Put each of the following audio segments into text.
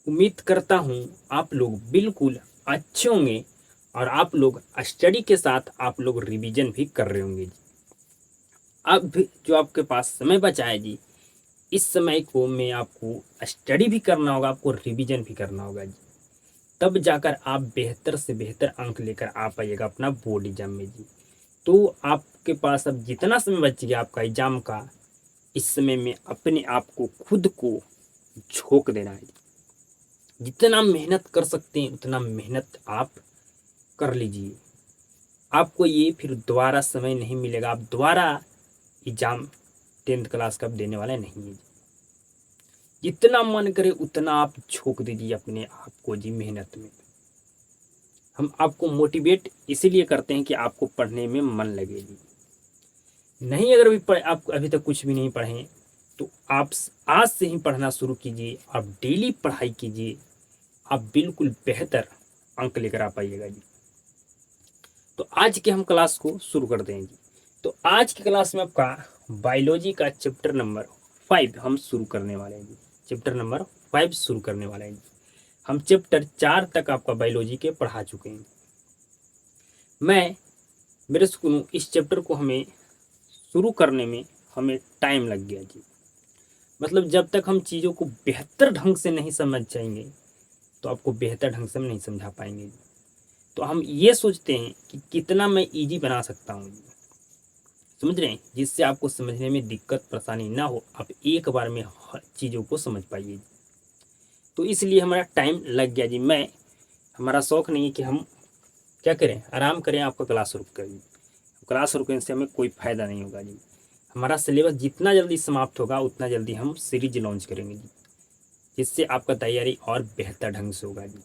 उम्मीद करता हूँ आप लोग बिल्कुल अच्छे होंगे और आप लोग स्टडी के साथ आप लोग रिवीजन भी कर रहे होंगे जी। अब भी जो आपके पास समय बचा है जी, इस समय को में आपको स्टडी भी करना होगा, आपको रिवीजन भी करना होगा जी। तब जाकर आप बेहतर से बेहतर अंक लेकर आ पाइएगा अपना बोर्ड एग्जाम में जी। तो आपके पास अब जितना समय बच गया आपका एग्जाम का, इस समय में अपने आप को खुद को झोंक देना है। जितना मेहनत कर सकते हैं उतना मेहनत आप कर लीजिए। आपको ये फिर दोबारा समय नहीं मिलेगा, आप दोबारा एग्जाम 10th क्लास का देने वाले नहीं है। जितना मन करे उतना आप झोंक दीजिए अपने आप को जी मेहनत में। हम आपको मोटिवेट इसीलिए करते हैं कि आपको पढ़ने में मन लगे जी। नहीं अगर आप अभी तक कुछ भी नहीं पढ़े तो आप आज से ही पढ़ना शुरू कीजिए, आप डेली पढ़ाई कीजिए, आप बिल्कुल बेहतर अंक लेकर आ पाइएगा जी। तो आज के हम क्लास को शुरू करते हैं जी। तो आज की क्लास में आपका बायोलॉजी का चैप्टर नंबर 5 हम शुरू करने वाले हैं जी। चैप्टर नंबर 5 शुरू करने वाले हैं जी। हम चैप्टर 4 तक आपका बायोलॉजी के पढ़ा चुके हैं। मैं मेरे स्कूल इस चैप्टर को हमें शुरू करने में हमें टाइम लग गया जी। मतलब जब तक हम चीज़ों को बेहतर ढंग से नहीं समझ जाएंगे तो आपको बेहतर ढंग से हम नहीं समझा पाएंगे जी। तो हम ये सोचते हैं कि कितना मैं इजी बना सकता हूँ, समझ रहे हैं, जिससे आपको समझने में दिक्कत परेशानी ना हो, आप एक बार में हर चीज़ों को समझ पाइए। तो इसलिए हमारा टाइम लग गया जी। हमारा शौक नहीं है कि हम क्या करें, आराम करें, आपका क्लास रुक कर जी। क्लास रुकने से हमें कोई फ़ायदा नहीं होगा जी। हमारा सिलेबस जितना जल्दी समाप्त होगा उतना जल्दी हम सीरीज लॉन्च करेंगे जी, जिससे आपका तैयारी और बेहतर ढंग से होगा जी।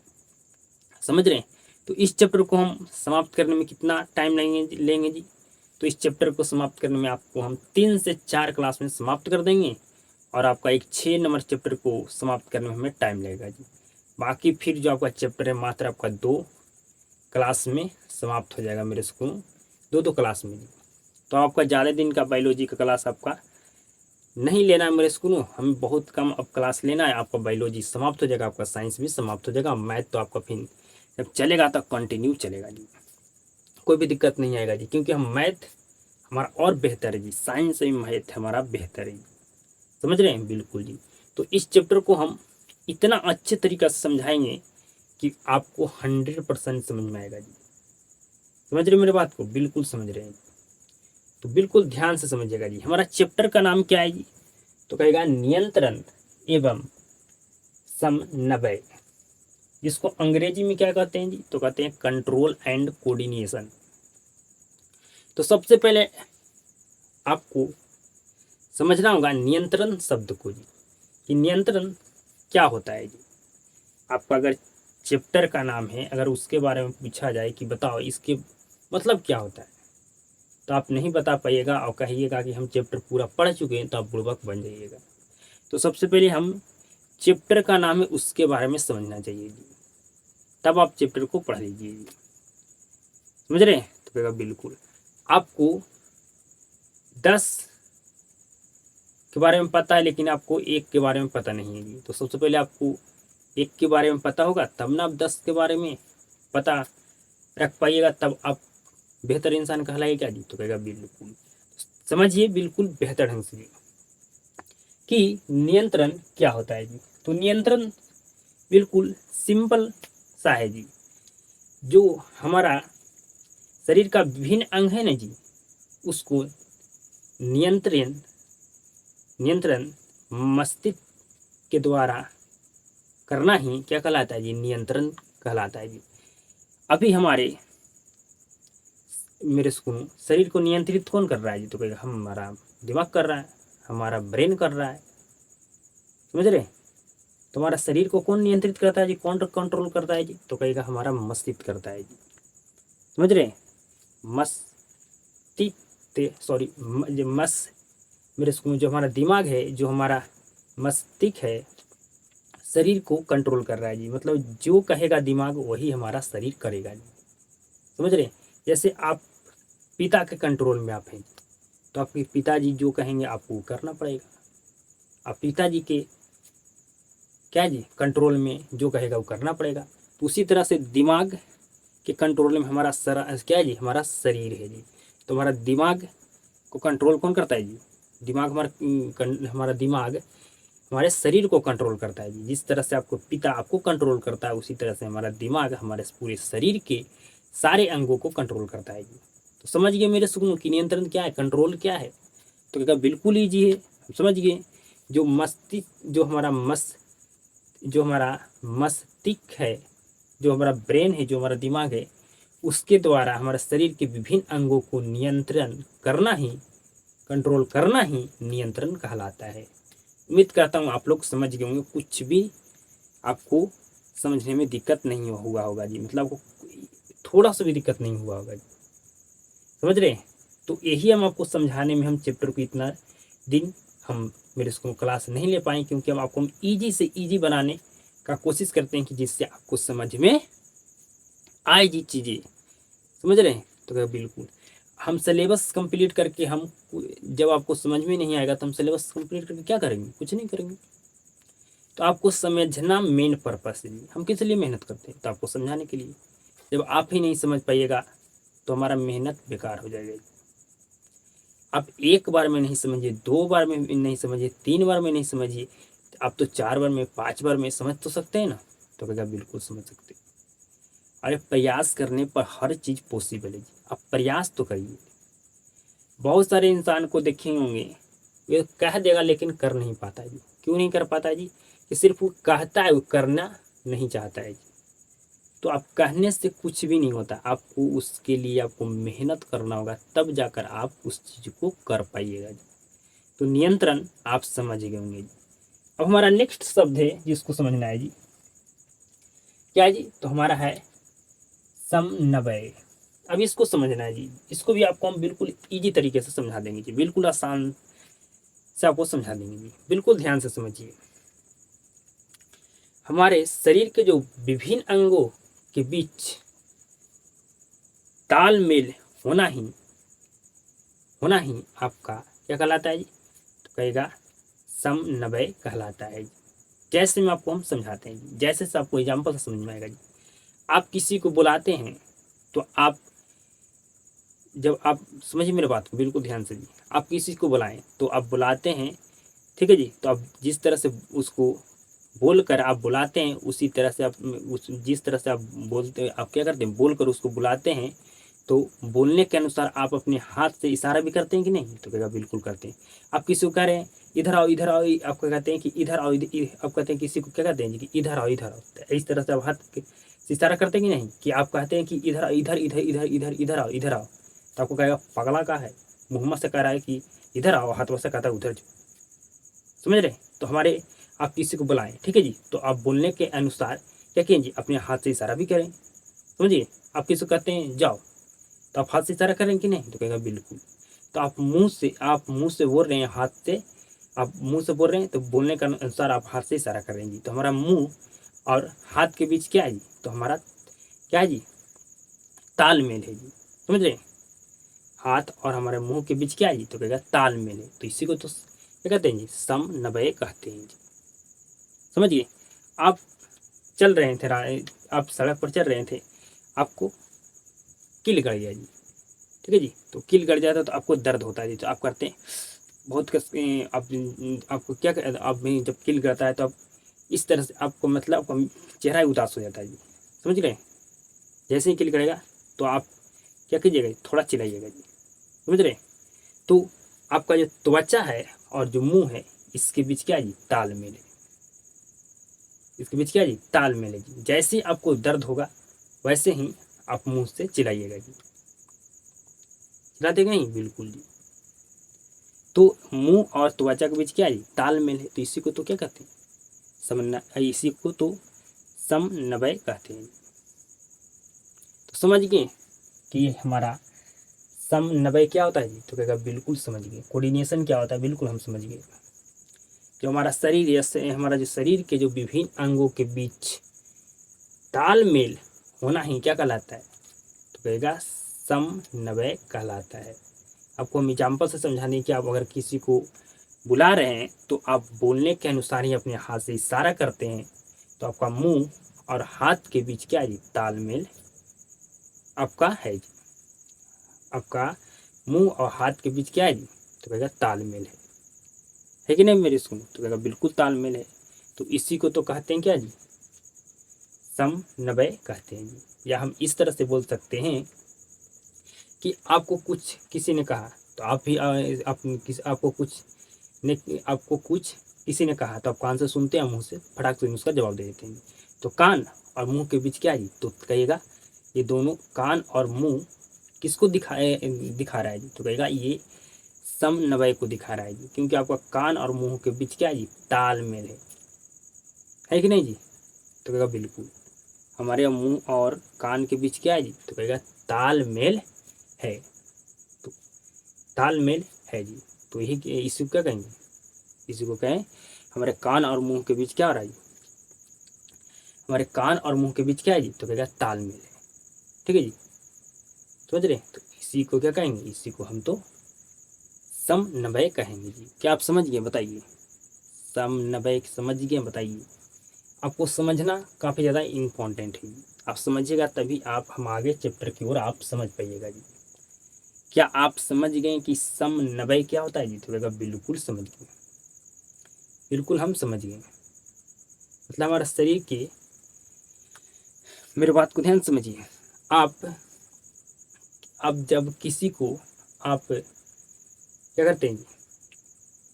समझ रहे हैं। तो इस चैप्टर को हम समाप्त करने में कितना टाइम लेंगे जी। तो इस चैप्टर को समाप्त करने में आपको हम 3 से 4 क्लास में समाप्त कर देंगे और आपका एक 6 नंबर चैप्टर को समाप्त करने में हमें टाइम लगेगा जी। बाकी फिर जो आपका चैप्टर है मात्र आपका 2 क्लास में समाप्त हो जाएगा मेरे स्कूल, 2 क्लास में जी। तो आपका ज़्यादा दिन का बायोलॉजी का क्लास आपका नहीं लेना है मेरे स्कूल, हमें बहुत कम अब क्लास लेना है। आपका बायोलॉजी समाप्त हो जाएगा, आपका साइंस भी समाप्त हो जाएगा, मैथ तो आपका फिर जब चलेगा तो कंटिन्यू चलेगा जी, कोई भी दिक्कत नहीं आएगा जी। क्योंकि हम मैथ हमारा और बेहतर है जी, साइंस में मैथ हमारा बेहतर है जी। समझ रहे हैं, बिल्कुल जी। तो इस चैप्टर को हम इतना अच्छे तरीक़े से समझाएंगे कि आपको 100% समझ में आएगा जी। समझ रहे मेरे बात को, बिल्कुल समझ रहे हैं। तो बिल्कुल ध्यान से समझिएगा जी। हमारा चैप्टर का नाम क्या है जी, तो कहेगा नियंत्रण एवं समन्वय, जिसको अंग्रेजी में क्या कहते हैं जी, तो कहते हैं कंट्रोल एंड कोऑर्डिनेशन। तो सबसे पहले आपको समझना होगा नियंत्रण शब्द को जी, कि नियंत्रण क्या होता है जी। आपका अगर चैप्टर का नाम है, अगर उसके बारे में पूछा जाए कि बताओ इसके मतलब क्या होता है, तो आप नहीं बता पाइएगा और कहिएगा कि हम चैप्टर पूरा पढ़ चुके हैं, तो आप बुड़बक बन जाइएगा। तो सबसे पहले हम चैप्टर का नाम है उसके बारे में समझना चाहिए जी, तब आप चैप्टर को पढ़ लीजिए जी। समझ रहे हैं, तो कहेगा बिल्कुल। आपको 10 के बारे में पता है लेकिन आपको 1 के बारे में पता नहीं है जी। तो सबसे पहले आपको 1 के बारे में पता होगा तब ना आप 10 के बारे में पता रख पाइएगा, तब आप बेहतर इंसान कहलाएगा जी। तो कहेगा बिल्कुल। समझिए बिल्कुल बेहतर ढंग से जी कि नियंत्रण क्या होता है जी। तो नियंत्रण बिल्कुल सिंपल सा है जी। जो हमारा शरीर का विभिन्न अंग है ना जी, उसको नियंत्रण नियंत्रण मस्तिष्क के द्वारा करना ही क्या कहलाता है जी, नियंत्रण कहलाता है जी। अभी मेरे सुनो, शरीर को नियंत्रित कौन कर रहा है जी, तो कहेगा हमारा दिमाग कर रहा है, हमारा ब्रेन कर रहा है। समझ रहे, तुम्हारा शरीर को कौन नियंत्रित करता है जी, कौन कंट्रोल करता है जी, तो कहेगा हमारा मस्तिष्क करता है जी। समझ रहे, मस्तिष्क सॉरी मस मेरे स्कूल जो हमारा दिमाग है, जो हमारा मस्तिष्क है, शरीर को कंट्रोल कर रहा है जी। मतलब जो कहेगा दिमाग वही हमारा शरीर करेगा जी। समझ रहे, जैसे आप पिता के कंट्रोल में आप हैं, तो आपके पिताजी जो कहेंगे आपको करना पड़ेगा। आप पिताजी के क्या है जी, कंट्रोल में जो कहेगा वो करना पड़ेगा। तो उसी तरह से दिमाग के कंट्रोल में हमारा क्या है जी, हमारा शरीर है जी। तो हमारा दिमाग को कंट्रोल कौन करता है जी, दिमाग हमारा दिमाग हमारे शरीर को कंट्रोल करता है जी। जिस तरह से आपको पिता आपको कंट्रोल करता है, उसी तरह से हमारा दिमाग हमारे पूरे शरीर के सारे अंगों को कंट्रोल करता है जी। तो समझ गए मेरे सुकून की नियंत्रण क्या है, कंट्रोल क्या है? तो क्या बिल्कुल ईजी है, समझ गए। जो मस्तिष्क जो हमारा मस्तिष्क है, जो हमारा ब्रेन है, जो हमारा दिमाग है, उसके द्वारा हमारे शरीर के विभिन्न अंगों को नियंत्रण करना ही, कंट्रोल करना ही नियंत्रण कहलाता है। उम्मीद करता हूँ आप लोग समझ गए होंगे, कुछ भी आपको समझने में दिक्कत नहीं हुआ होगा जी, मतलब आपको थोड़ा सा भी दिक्कत नहीं हुआ होगा जी, समझ रहे हैं। तो यही हम आपको समझाने में, हम चैप्टर को इतना दिन हम मेरे स्कूल क्लास नहीं ले पाए, क्योंकि हम आपको ईजी से ईजी बनाने का कोशिश करते हैं कि जिससे आपको समझ में आए जी चीज़ें, समझ रहे हैं। तो क्या बिल्कुल हम सिलेबस कंप्लीट करके, हम जब आपको समझ में नहीं आएगा तो हम सिलेबस कंप्लीट करके क्या करेंगे, कुछ नहीं करेंगे। तो आपको समझना मेन पर्पस है। हम किस लिए मेहनत करते हैं, तो आपको समझाने के लिए। जब आप ही नहीं समझ पाइएगा तो हमारा मेहनत बेकार हो जाएगा। आप एक बार में नहीं समझिए, 2 बार में नहीं समझिए, 3 बार में नहीं समझिए, आप तो 4 बार में, 5 बार में समझ तो सकते हैं ना। तो क्या बिल्कुल समझ सकते हैं। अरे प्रयास करने पर हर चीज़ पॉसिबल है। आप प्रयास तो करिए। बहुत सारे इंसान को देखे होंगे, ये कह देगा लेकिन कर नहीं पाता है जी। क्यों नहीं कर पाता है जी? कि सिर्फ वो कहता है, वो करना नहीं चाहता है जी। तो आप कहने से कुछ भी नहीं होता, आपको उसके लिए आपको मेहनत करना होगा, तब जाकर आप उस चीज़ को कर पाइएगा जी। तो नियंत्रण आप समझ गए होंगे जी। अब हमारा नेक्स्ट शब्द है जिसको समझना है जी, क्या है जी? तो हमारा है समन्वय। अब इसको समझना है जी। इसको भी आपको हम बिल्कुल ईजी तरीके से समझा देंगे जी, बिल्कुल आसान से आपको समझा देंगे जी। बिल्कुल ध्यान से समझिए। हमारे शरीर के जो विभिन्न अंगों के बीच तालमेल होना ही आपका क्या कहलाता है जी? तो कहेगा समन्वय कहलाता है जी। जैसे में आपको हम समझाते हैं जी, जैसे से आपको एग्जाम्पल से समझ में आएगा जी। आप किसी को बुलाते हैं तो आप, जब आप समझिए मेरे बात को बिल्कुल ध्यान से जी। आप किसी को बुलाएं तो आप बुलाते हैं, ठीक है जी। तो आप जिस तरह से उसको बोलकर आप बुलाते हैं, उसी तरह से आप जिस तरह से आप बोलते हैं, आप क्या करते हैं, बोलकर उसको बुलाते हैं। तो बोलने के अनुसार आप अपने हाथ से इशारा भी करते हैं कि नहीं? तो कहेगा बिल्कुल करते हैं। आप किसी को कह रहे हैं इधर आओ इधर आओ, आप क्या कहते हैं कि इधर आओ, आप कहते हैं किसी को क्या कहते हैं जी कि इधर आओ इधर आओ। तो इस तरह से आप हाथ से इशारा करते हैं कि नहीं? कि आप कहते हैं कि इधर आओ, इधर इधर इधर इधर इधर आओ इधर आओ, तो आपको कहेगा पगला का है, मुहम्मद से कह रहा है कि इधर आओ, हाथों से कहता है उधर जाओ। समझ रहे? तो हमारे, आप किसी को बुलाएं, ठीक है जी, तो आप बोलने के अनुसार क्या करें जी, अपने हाथ से इशारा भी करें। समझिए, आप किसी को कहते हैं जाओ, तो आप हाथ से इशारा करें कि नहीं? तो कहेगा बिल्कुल। तो आप मुंह से बोल रहे हैं, हाथ से आप मुंह से बोल रहे हैं, तो बोलने के अनुसार आप हाथ से इशारा कर रहे हैं जी। तो हमारा मुंह और हाथ के बीच क्या है जी? तो हमारा क्या है जी? तालमेल है जी। समझ रहे? हाथ और हमारे मुंह के बीच क्या है जी? तो कहेगा तालमेल है। तो इसी को तो क्या कहते हैं जी? समन्वय कहते हैं जी। समझिए, आप चल रहे थे, आप सड़क पर चल रहे थे, आपको कील गड़ गया जी, ठीक है जी। तो कील गड़ जाता है तो आपको दर्द होता है जी। तो आप करते हैं बहुत आप, आपको क्या आप में जब कील गड़ता है तो आप इस तरह से, आपको मतलब आपका चेहरा ही उदास हो जाता है जी। समझ रहे हैं? जैसे ही कील गड़ेगा तो आप क्या कीजिएगा, थोड़ा चिल्लाइएगा जी। समझ रहे हैं? तो आपका जो त्वचा है और जो मुंह है, इसके बीच क्या है जी? तालमेल है। इसके बीच क्या है जी? तालमेल है जी। जैसे ही आपको दर्द होगा वैसे ही आप मुंह से चिल्लाइएगा जी। चिल्लाते नहीं? बिल्कुल जी। तो मुंह और त्वचा के बीच क्या है जी? तालमेल है। तो इसी को तो क्या कहते हैं? इसी को तो समन्वय कहते हैं। तो समझ गए कि ये हमारा समन्वय क्या होता है जी? तो कहेगा बिल्कुल समझ गए। कोऑर्डिनेशन क्या होता है? बिल्कुल हम समझ गए। जो हमारा शरीर, या हमारा जो शरीर के जो विभिन्न अंगों के बीच तालमेल होना ही क्या कहलाता है? तो कहेगा समन्वय कहलाता है। आपको हम एग्जाम्पल से समझाने की, आप अगर किसी को बुला रहे हैं तो आप बोलने के अनुसार ही अपने हाथ से इशारा करते हैं, तो आपका मुंह और हाथ के बीच क्या है जी, तालमेल आपका है जी। आपका मुंह और हाथ के बीच क्या है जी, तो कहेगा तालमेल है कि नहीं मेरे सुनो, तो कहेगा बिल्कुल तालमेल है। तो इसी को तो कहते हैं क्या जी, समन्वय कहते हैं जी। या हम इस तरह से बोल सकते हैं कि आपको कुछ किसी ने कहा तो आप भी आपको कुछ किसी ने कहा तो आप कान से सुनते हैं, मुंह से फटाक से उसका जवाब दे देते हैं। तो कान और मुंह के बीच क्या है जी, तो कहेगा ये दोनों कान और मुंह किसको दिखा रहा है जी, तो कहेगा ये समन्वय को दिखा रहा है जी, क्योंकि आपका कान और मुंह के बीच क्या है जी, तालमेल है कि नहीं जी, तो कहेगा बिल्कुल हमारे मुंह और कान के बीच क्या है जी, तो कहेगा तालमेल है। तो तालमेल है जी, तो यही इसी को क्या कहेंगे, इसी को कहें हमारे कान और मुंह के बीच क्या हो रहा है जी, हमारे कान और मुंह के बीच क्या है जी, तो कहेगा तालमेल है। ठीक है जी, समझ रहे, तो इसी को क्या कहेंगे, इसी को हम तो समन्वय कहेंगे जी। क्या आप समझ गए बताइए, समन्वय समझ गए बताइए। आपको समझना काफ़ी ज़्यादा इम्पोर्टेंट है जी, आप समझिएगा तभी आप हम आगे चैप्टर की ओर आप समझ पाइएगा जी। क्या आप समझ गए कि समन्वय क्या होता है जी, तो कहेगा बिल्कुल समझ गए, बिल्कुल हम समझ गए। मतलब हमारा शरीर के, मेरे बात को ध्यान समझिए, आप जब किसी को आप क्या करते हैं जी,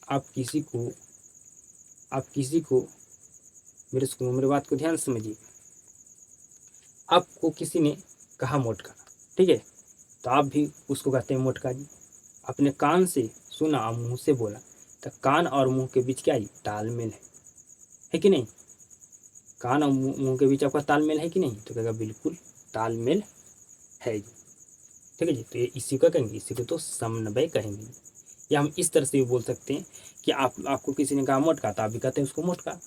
आप किसी को मेरे बात को ध्यान समझिए, आपको किसी ने कहा मोटका, ठीक है, तो आप भी उसको कहते हैं मोटका जी। अपने कान से सुना और मुंह से बोला, तो कान और मुंह के बीच क्या है, तालमेल है कि नहीं, कान और मुंह के बीच आपका तालमेल है कि नहीं, तो कहेगा बिल्कुल तालमेल है जी। ठीक है जी, तो ये इसी का कहेंगे, इसी को तो समन्वय कहेंगे। या हम इस तरह से भी बोल सकते हैं कि आपको किसी ने कहा मोटका, तो आप भी कहते हैं उसको मोटका,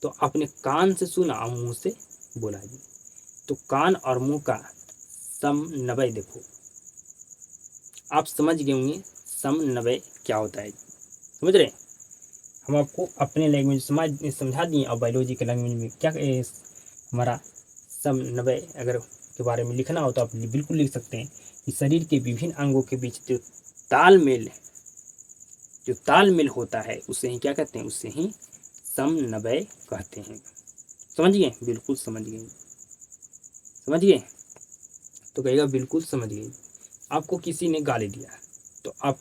तो अपने कान से सुना और मुंह से बोला जी, तो कान और मुंह का समन्वय देखो, आप समझ गए होंगे समन्वय क्या होता है, समझ रहे हैं। हम आपको अपने लैंग्वेज समझा दिए, और बायोलॉजी के लैंग्वेज में क्या हमारा समन्वय अगर के बारे में लिखना हो तो आप बिल्कुल लिख सकते हैं कि शरीर के विभिन्न अंगों के बीच जो तालमेल होता है उसे ही क्या कहते हैं, उससे ही समन्वय कहते हैं। समझ गए, बिल्कुल समझ गए, समझ गए, तो कहेगा बिल्कुल समझ गए। आपको किसी ने गाली दिया तो आप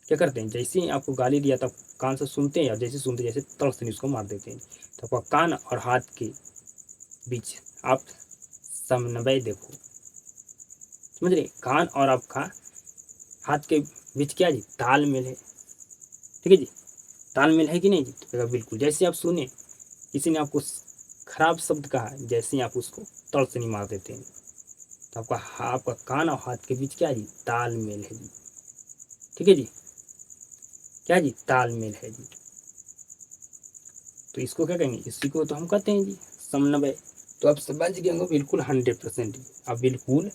क्या करते हैं, जैसे ही आपको गाली दिया तब कान से सुनते हैं, और जैसे सुनते जैसे तड़क से उसको मार देते हैं। तो आपका कान और हाथ के बीच आप समन्वय देखो, समझ रहे, कान और आपका हाथ के बीच क्या जी, तालमेल है। ठीक है जी, तालमेल है कि नहीं जी, तो बिल्कुल जैसे आप सुने किसी ने आपको खराब शब्द कहा, जैसे ही आप उसको तड़ से नहीं मार देते हैं, तो आपका कान और हाथ के बीच क्या जी, तालमेल है जी। ठीक है जी, क्या जी, तालमेल है जी। तो इसको क्या कहेंगे, इसी को तो हम कहते हैं जी समन्वय। तो आप समझ गए होंगे बिल्कुल 100%, आप बिल्कुल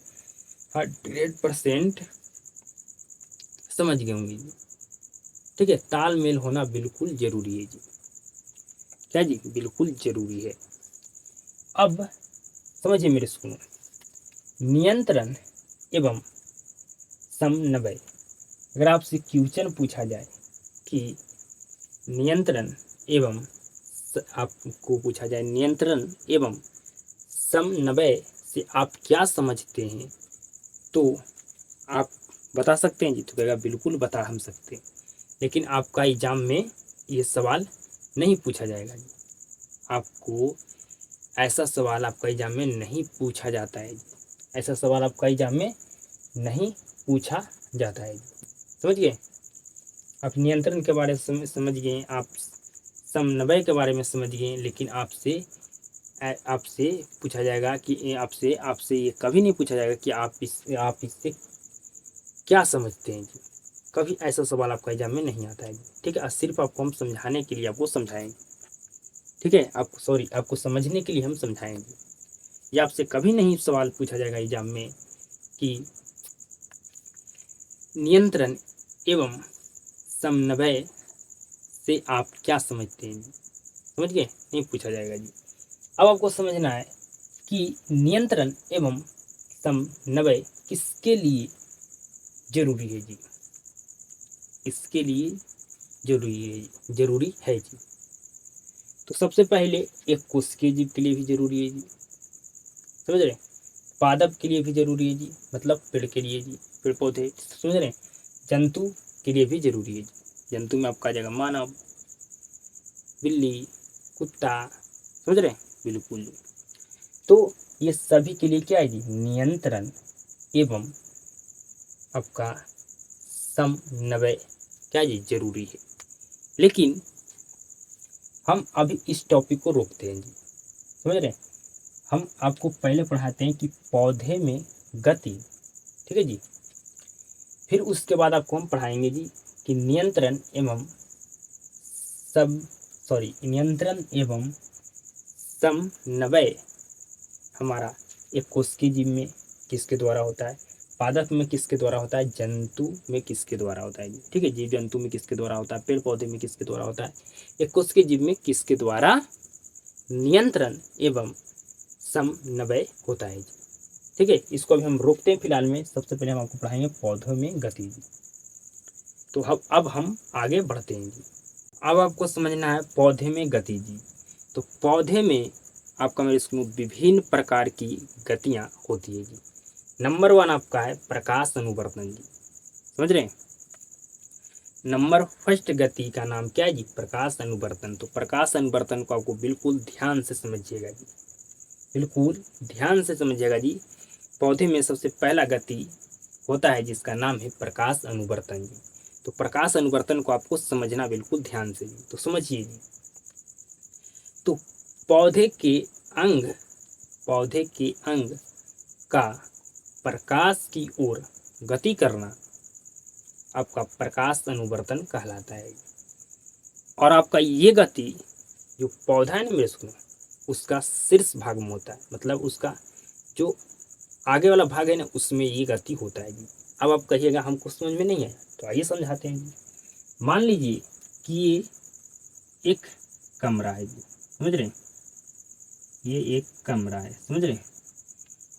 100% समझ गए होंगे जी। ठीक है, तालमेल होना बिल्कुल जरूरी है जी, क्या जी, बिल्कुल जरूरी है। अब समझिए मेरे सुनो, नियंत्रण एवं समन्वय, अगर आपसे क्वेश्चन पूछा जाए कि नियंत्रण एवं आपको पूछा जाए नियंत्रण एवं समन्वय से आप क्या समझते हैं, तो आप बता सकते हैं जी, तो कहेगा बिल्कुल बता हम सकते हैं, लेकिन आपका एग्जाम में ये सवाल नहीं पूछा जाएगा जी। आपको ऐसा सवाल आपका एग्जाम में नहीं पूछा जाता है जी, ऐसा सवाल आपका एग्जाम में नहीं पूछा जाता है जी। समझ गए, आप नियंत्रण के बारे में समझ गए, आप समन्वय के बारे में समझ गए, लेकिन आपसे आपसे पूछा जाएगा कि आपसे ये कभी नहीं पूछा जाएगा कि आप इससे क्या समझते हैं जी, कभी ऐसा सवाल आपका एग्जाम में नहीं आता है जी। ठीक है, और सिर्फ आपको हम समझाने के लिए आपको समझाएंगे, ठीक है, आपको समझने के लिए हम समझाएंगे। ये आपसे कभी नहीं सवाल पूछा जाएगा एग्जाम में कि नियंत्रण एवं समन्वय से आप क्या समझते हैं जी? समझ गए? नहीं पूछा जाएगा जी। अब आपको समझना है कि नियंत्रण एवं समन्वय किसके लिए जरूरी है जी? इसके लिए जरूरी है जी। तो सबसे पहले एक कोशिकीय जीव के लिए भी जरूरी है जी, समझ रहे? पादप के लिए भी जरूरी है जी, मतलब पेड़ के लिए जी, पेड़ पौधे, समझ रहे? जंतु के लिए भी जरूरी है जी। जंतु में आपका आ जाएगा मानव, बिल्ली, कुत्ता, समझ रहे? बिल्कुल जी। तो ये सभी के लिए क्या है जी? नियंत्रण एवं आपका समन्वय क्या जी? जरूरी है। लेकिन हम अभी इस टॉपिक को रोकते हैं जी, समझ रहे? हम आपको पहले पढ़ाते हैं कि पौधे में गति, ठीक है जी। फिर उसके बाद आपको हम पढ़ाएंगे जी कि नियंत्रण एवं समन्वय हमारा एक कोशिकीय जीव में किसके द्वारा होता है, पादप में किसके द्वारा होता है, जंतु में किसके द्वारा होता है जी, ठीक है। जीव जंतु में किसके द्वारा होता है, पेड़ पौधे में किसके द्वारा होता है, एक कोशिकीय जीव में किसके द्वारा नियंत्रण एवं समन्वय होता है जी, ठीक है। इसको अभी हम रोकते हैं फिलहाल में। सबसे पहले हम आपको पढ़ाएंगे पौधों में गति जी। तो अब हम आगे बढ़ते हैं जी। अब आपको समझना है पौधे में गति जी। तो पौधे में आपका मेरे स्कूल में विभिन्न प्रकार की गतियां होती है जी। नंबर 1 आपका है प्रकाश अनुवर्तन जी, समझ रहे हैं? नंबर फर्स्ट गति का नाम क्या है जी? प्रकाश अनुवर्तन। तो प्रकाश अनुवर्तन को आपको बिल्कुल ध्यान से समझिएगा जी, बिल्कुल ध्यान से समझिएगा जी। पौधे में सबसे पहला गति होता है जिसका नाम है प्रकाश अनुवर्तन जी। तो प्रकाश अनुवर्तन को आपको समझना बिल्कुल ध्यान से जी। तो समझिए जी। तो पौधे के अंग का प्रकाश की ओर गति करना आपका प्रकाश अनुवर्तन कहलाता है। और आपका ये गति जो पौधा है ना मेरे स्कूल में, उसका शीर्ष भाग में होता है, मतलब उसका जो आगे वाला भाग है ना उसमें ये गति होता है जी। अब आप कहिएगा हमको समझ में नहीं आया, तो आइए समझाते हैं जी। मान लीजिए कि ये एक कमरा है जी, समझ रहे हैं? ये एक कमरा है, समझ रहे हैं?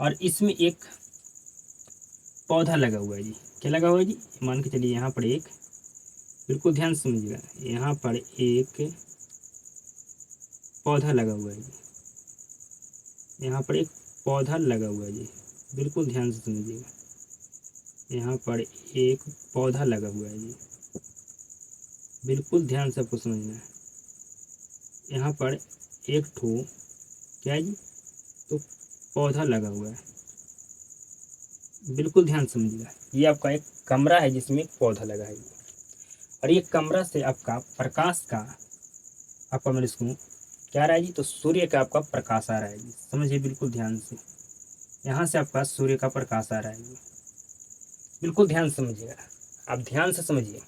और इसमें एक पौधा लगा हुआ है जी। क्या लगा हुआ है जी? मान के चलिए यहाँ पर एक, बिल्कुल ध्यान से समझिएगा, यहाँ पर एक पौधा लगा हुआ है जी। यहाँ पर एक पौधा लगा हुआ है जी, बिल्कुल ध्यान से समझिएगा। यहाँ पर एक पौधा लगा हुआ है जी, बिल्कुल ध्यान से आपको समझना है। यहाँ पर एक ठो क्या है जी? तो पौधा लगा हुआ है, बिल्कुल ध्यान समझिएगा। ये आपका एक कमरा है जिसमें एक पौधा लगा है, और ये कमरा से आपका प्रकाश का आपका मेरे इसको क्या आ रहा है जी? तो सूर्य का आपका प्रकाश आ रहा है जी, समझिए बिल्कुल ध्यान से। यहाँ से आपका सूर्य का प्रकाश आ रहा है जी, बिल्कुल ध्यान से समझिएगा। आप ध्यान से समझिए।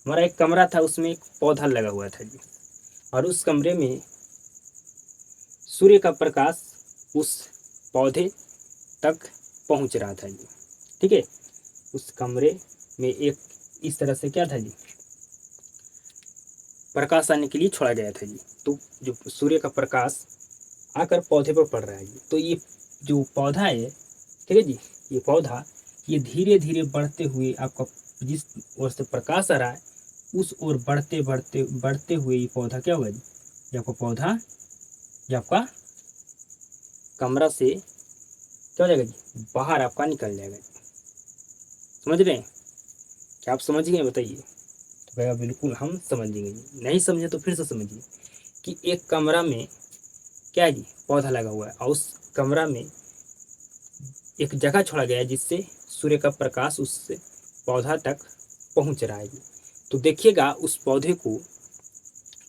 हमारा एक कमरा था, उसमें एक पौधा लगा हुआ था जी, और उस कमरे में सूर्य का प्रकाश उस पौधे तक पहुंच रहा था जी, ठीक है। उस कमरे में एक इस तरह से क्या था जी? प्रकाश आने के लिए छोड़ा गया था जी। तो जो सूर्य का प्रकाश आकर पौधे पर पड़ रहा है जी, तो ये जो पौधा है, ठीक है जी, ये पौधा ये धीरे धीरे बढ़ते हुए आपका जिस ओर से प्रकाश आ रहा है उस ओर बढ़ते बढ़ते बढ़ते हुए ये पौधा क्या होगा जी? ये आपका पौधा ये आपका कमरा से क्या हो जाएगा जी? बाहर आपका निकल जाएगा जी। समझ रहे हैं? क्या आप समझ गए? बताइए। तो भैया बिल्कुल हम समझेंगे जी, नहीं समझे तो फिर से समझिए कि एक कमरा में क्या है जी? पौधा लगा हुआ है, और उस कमरा में एक जगह छोड़ा गया है जिससे सूर्य का प्रकाश उस पौधा तक पहुंच रहा है जी। तो देखिएगा उस पौधे को,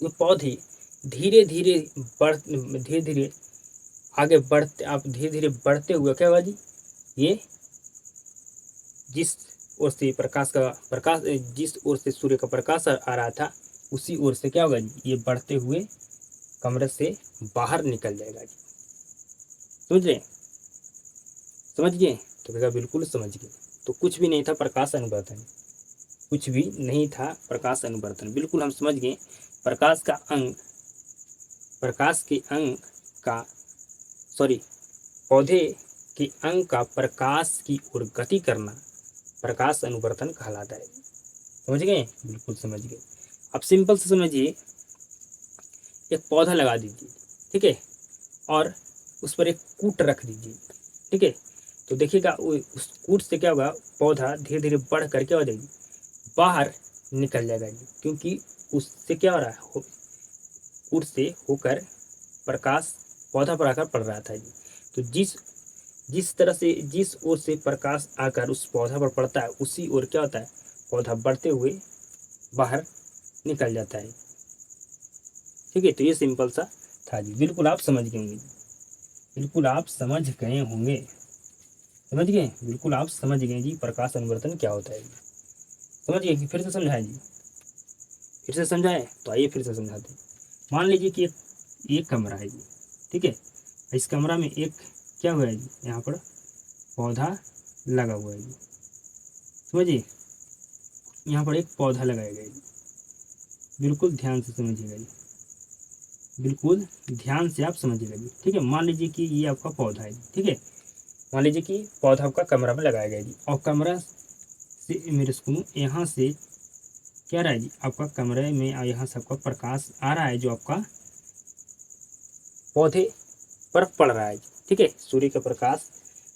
ये पौधे धीरे धीरे धीरे धीरे आगे बढ़ते, आप धीरे धीरे बढ़ते हुए क्या होगा जी? ये जिस ओर से जिस ओर से सूर्य का प्रकाश आ रहा था उसी ओर से क्या होगा जी? ये बढ़ते हुए कमरे से बाहर निकल जाएगा जी। समझ रहे? समझ गए? तो भैया बिल्कुल समझ गए। तो कुछ भी नहीं था प्रकाश अनुवर्तन, कुछ भी नहीं था प्रकाश अनुवर्तन। बिल्कुल हम समझ गए। प्रकाश का अंग प्रकाश के अंग का सॉरी पौधे के अंग का प्रकाश की ओर गति करना प्रकाश अनुवर्तन कहलाता है। समझ गए? बिल्कुल समझ गए। अब सिंपल से समझिए, एक पौधा लगा दीजिए, ठीक है, और उस पर एक कूट रख दीजिए, ठीक है। तो देखिएगा उस कूट से क्या होगा, पौधा धीरे धीरे बढ़ कर क्या हो जाएगी, बाहर निकल जाएगा जी, क्योंकि उससे क्या हो रहा है, कूट से होकर प्रकाश पौधा पर आकर पड़ रहा था जी। तो जिस तरह से जिस ओर से प्रकाश आकर उस पौधा पर पड़ता है, उसी ओर क्या होता है, पौधा बढ़ते हुए बाहर निकल जाता है। ठीक है, तो ये सिंपल सा था जी। बिल्कुल आप समझ गए होंगे, बिल्कुल आप समझ गए होंगे, समझ गए, बिल्कुल आप समझ गए जी प्रकाश अनुवर्तन क्या होता है। समझ गए कि फिर से समझाएं जी, फिर से समझाएं? तो आइए फिर से समझाते हैं। मान लीजिए कि एक कमरा है जी, ठीक है। इस कमरा में एक क्या हुआ है जी, यहाँ पर पौधा लगा हुआ है जी। समझिए, यहाँ पर एक पौधा लगाया गया है जी। बिल्कुल ध्यान से समझिएगा जी, बिल्कुल ध्यान से आप समझिएगा जी, ठीक है। मान लीजिए कि ये आपका पौधा है, ठीक है। मान लीजिए कि पौधा आपका कमरा में लगाया गया जी, और कमरा से मेरे सुनो, यहाँ से क्या रहा है जी, आपका कमरे में यहाँ से आपका प्रकाश आ रहा है, जो आपका पौधे पर पड़ रहा है जी, ठीक है। सूर्य का प्रकाश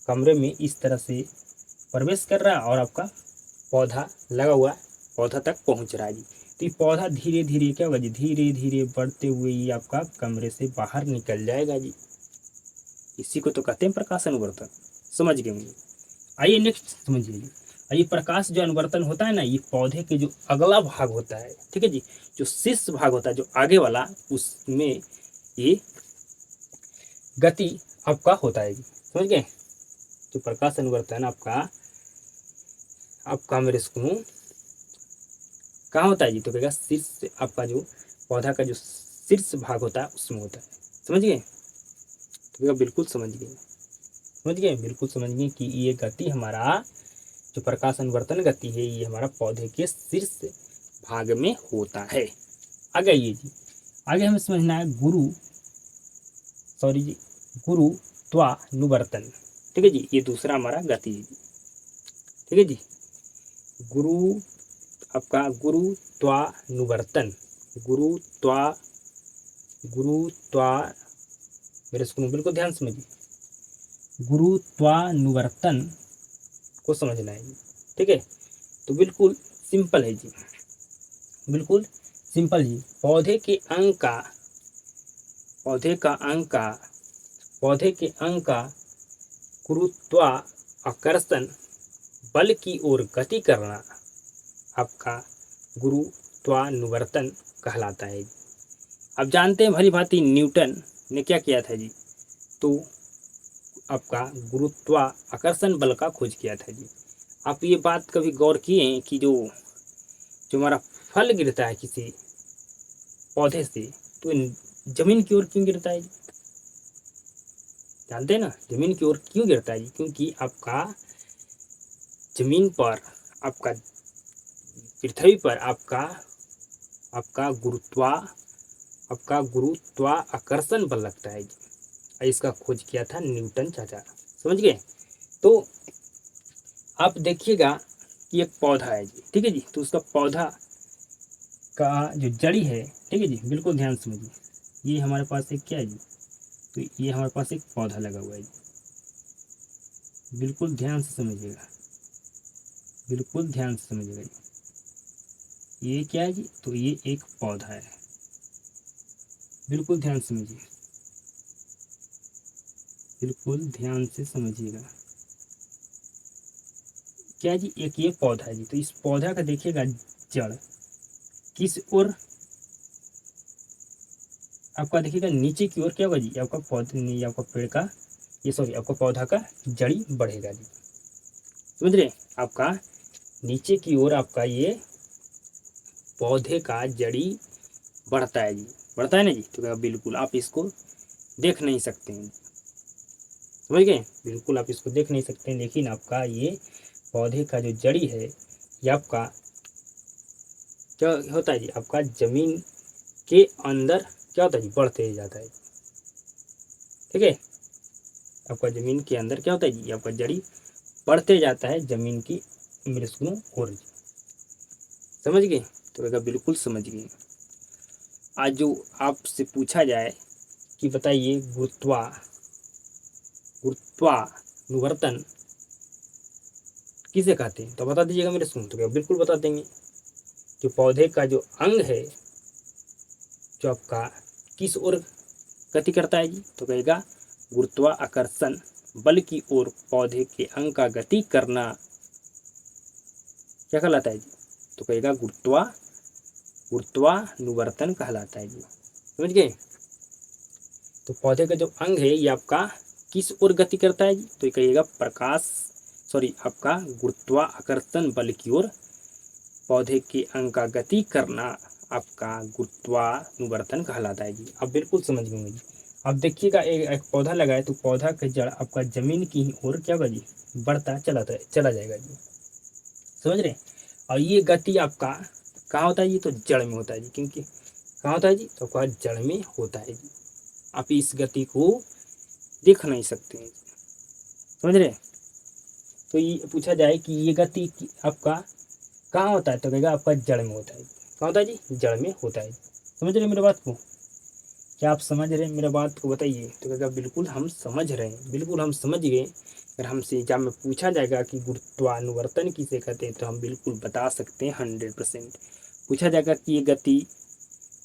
कमरे में इस तरह से प्रवेश कर रहा है और आपका पौधा लगा हुआ पौधा तक पहुंच रहा है जी। तो ये पौधा धीरे धीरे क्या होगा जी, धीरे धीरे बढ़ते हुए ये आपका कमरे से बाहर निकल जाएगा जी। इसी को तो कहते हैं प्रकाश अनुवर्तन। समझ गए मुझे? आइए नेक्स्ट समझिए जी। ये प्रकाश जो अनुवर्तन होता है ना, ये पौधे के जो अगला भाग होता है, ठीक है जी, जो शीर्ष भाग होता है, जो आगे वाला, उसमें ये गति आपका होता है जी। समझ गए? जो प्रकाश अनुवर्तन आपका मेरे सुनो कहाँ होता है जी, तो कहेगा शीर्ष, आपका जो पौधा का जो शीर्ष भाग होता है उसमें होता है। समझ गए? तो कहेगा बिल्कुल समझ गए, समझ गए, बिल्कुल समझ गए कि ये गति हमारा जो प्रकाश अनुवर्तन गति है, ये हमारा पौधे के शीर्ष भाग में होता है। आगे आइए जी, आगे हमें समझना है गुरुत्वानुवर्तन। ठीक है जी, ये दूसरा हमारा गति है जी। ठीक है जी, गुरुत्वानुवर्तन, गुरुत्वा गुरुत्वा मेरे सुनो, बिल्कुल ध्यान समझिए, गुरुत्वानुवर्तन को समझना है जी। ठीक है, तो बिल्कुल सिंपल है जी, बिल्कुल सिंपल जी। पौधे के अंग का गुरुत्वाकर्षण बल की ओर गति करना आपका गुरुत्वानुवर्तन कहलाता है। अब जानते हैं भली भांति न्यूटन ने क्या किया था जी, तो आपका गुरुत्वाकर्षण बल का खोज किया था जी। आप ये बात कभी गौर किए कि जो हमारा फल गिरता है किसी पौधे से, तो जमीन की ओर क्यों गिरता है जी? जानते हैं ना, जमीन की ओर क्यों गिरता है जी? क्योंकि आपका जमीन पर, आपका पृथ्वी पर आपका गुरुत्वाकर्षण बल लगता है जी। इसका खोज किया था न्यूटन चाचा। समझ गए? तो आप देखिएगा कि एक पौधा है जी, ठीक है जी, तो उसका पौधा का जो जड़ी है, ठीक है जी, बिल्कुल ध्यान समझिए, ये हमारे पास एक क्या है जी, तो ये हमारे पास एक पौधा लगा हुआ है जी। बिल्कुल ध्यान से समझिएगा, बिल्कुल ध्यान से समझिएगा जी। ये क्या है जी, तो ये एक पौधा है। बिल्कुल ध्यान से समझिए, बिल्कुल ध्यान से समझिएगा। क्या जी, एक ये पौधा है जी, तो इस पौधा का देखिएगा जड़ किस ओर, आपका देखिएगा नीचे की ओर क्या होगा जी, आपका पौधे, आपका पेड़ का ये सॉरी आपका पौधा का जड़ी बढ़ेगा जी। समझ रहे? आपका नीचे की ओर आपका ये पौधे का जड़ी बढ़ता है जी, बढ़ता है ना जी, तो बिल्कुल आप इसको देख नहीं सकते हैं। समझ गए? बिल्कुल आप इसको देख नहीं सकते हैं, लेकिन आपका ये पौधे का जो जड़ी है, ये आपका क्या होता है जी, आपका जमीन के अंदर क्या होता है जी, बढ़ते जाता है। ठीक है, आपका जमीन के अंदर क्या होता है जी, आपका जड़ी बढ़ते जाता है जमीन की मृसकों और। समझ गए? तो कहेगा बिल्कुल समझ गए। आज जो आपसे पूछा जाए कि बताइए गुरुत्वानुवर्तन किसे कहते हैं, तो बता दीजिएगा मेरे सुन। तो क्या बिल्कुल बता देंगे। जो पौधे का जो अंग है जो आपका किस ओर गति करता है जी, तो कहेगा गुरुत्वाकर्षण बल की ओर पौधे के अंग का गति करना क्या कहलाता है जी, तो कहेगा गुरुत्वानुवर्तन कहलाता है जी। समझ गए? तो पौधे का जो अंग है ये आपका किस ओर गति करता है जी, तो ये कहिएगा आपका गुरुत्वाकर्षण बल की ओर पौधे के अंग का गति करना आपका गुरुत्वानुवर्तन कहलाता है जी। अब बिल्कुल समझ गए जी। अब देखिएगा एक पौधा लगा है तो पौधा का जड़ आपका जमीन की ओर क्या होगा जी, बढ़ता चला जाएगा जी। समझ रहे? और ये गति आपका कहाँ होता है जी, तो जड़ में होता है जी। क्योंकि कहाँ होता है जी, तो आपका जड़ में होता है जी। आप इस गति को देख नहीं सकते हैं। समझ रहे? तो ये पूछा जाए कि ये गति आपका कहाँ होता है, तो कहेगा आपका जड़ में होता है। कहाँ होता है जी, जड़ में होता है। समझ रहे मेरे बात को? क्या आप समझ रहे हैं मेरे बात को, बताइए। तो कहेगा बिल्कुल हम समझ रहे हैं, बिल्कुल हम समझ गए। अगर हमसे एग्जाम में पूछा जाएगा कि गुरुत्वानुवर्तन किसे कहते हैं, तो हम बिल्कुल बता सकते हैं 100%। पूछा जाएगा कि ये गति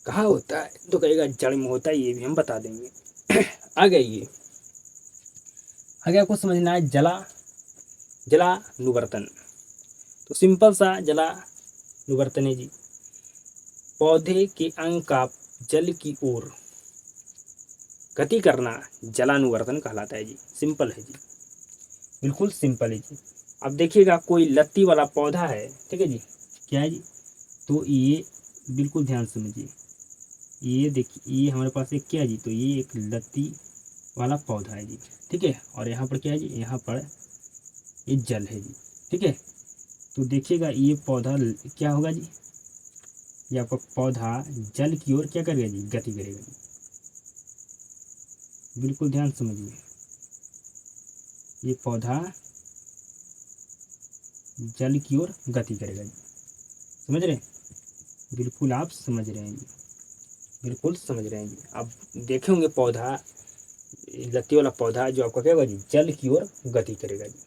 कहाँ होता है, तो कहेगा जड़ में होता है, ये भी हम बता देंगे। आगे आपको समझना है जलानुवर्तन। तो सिंपल सा जलानुवर्तन है जी, पौधे के अंग का जल की ओर गति करना जलानुवर्तन कहलाता है जी। सिंपल है जी, बिल्कुल सिंपल है जी। अब देखिएगा कोई लत्ती वाला पौधा है, ठीक है जी, क्या है जी, तो ये बिल्कुल ध्यान से समझिए। ये देखिए, ये हमारे पास एक क्या है जी, तो ये एक लत्ती वाला पौधा है जी। ठीक है, और यहाँ पर क्या है जी, यहाँ पर ये जल है जी। ठीक है, तो देखिएगा ये पौधा क्या होगा जी, ये आपका पौधा जल की ओर क्या करेगा जी, गति करेगा जी। बिल्कुल ध्यान समझिए, ये पौधा जल की ओर गति करेगा जी। समझ रहे? बिल्कुल आप समझ रहे हैं जी, बिल्कुल समझ रहे हैं जी। अब देखे होंगे पौधा, लत्ती वाला पौधा जो आपका क्या होगा जी, जल की ओर गति करेगा जी।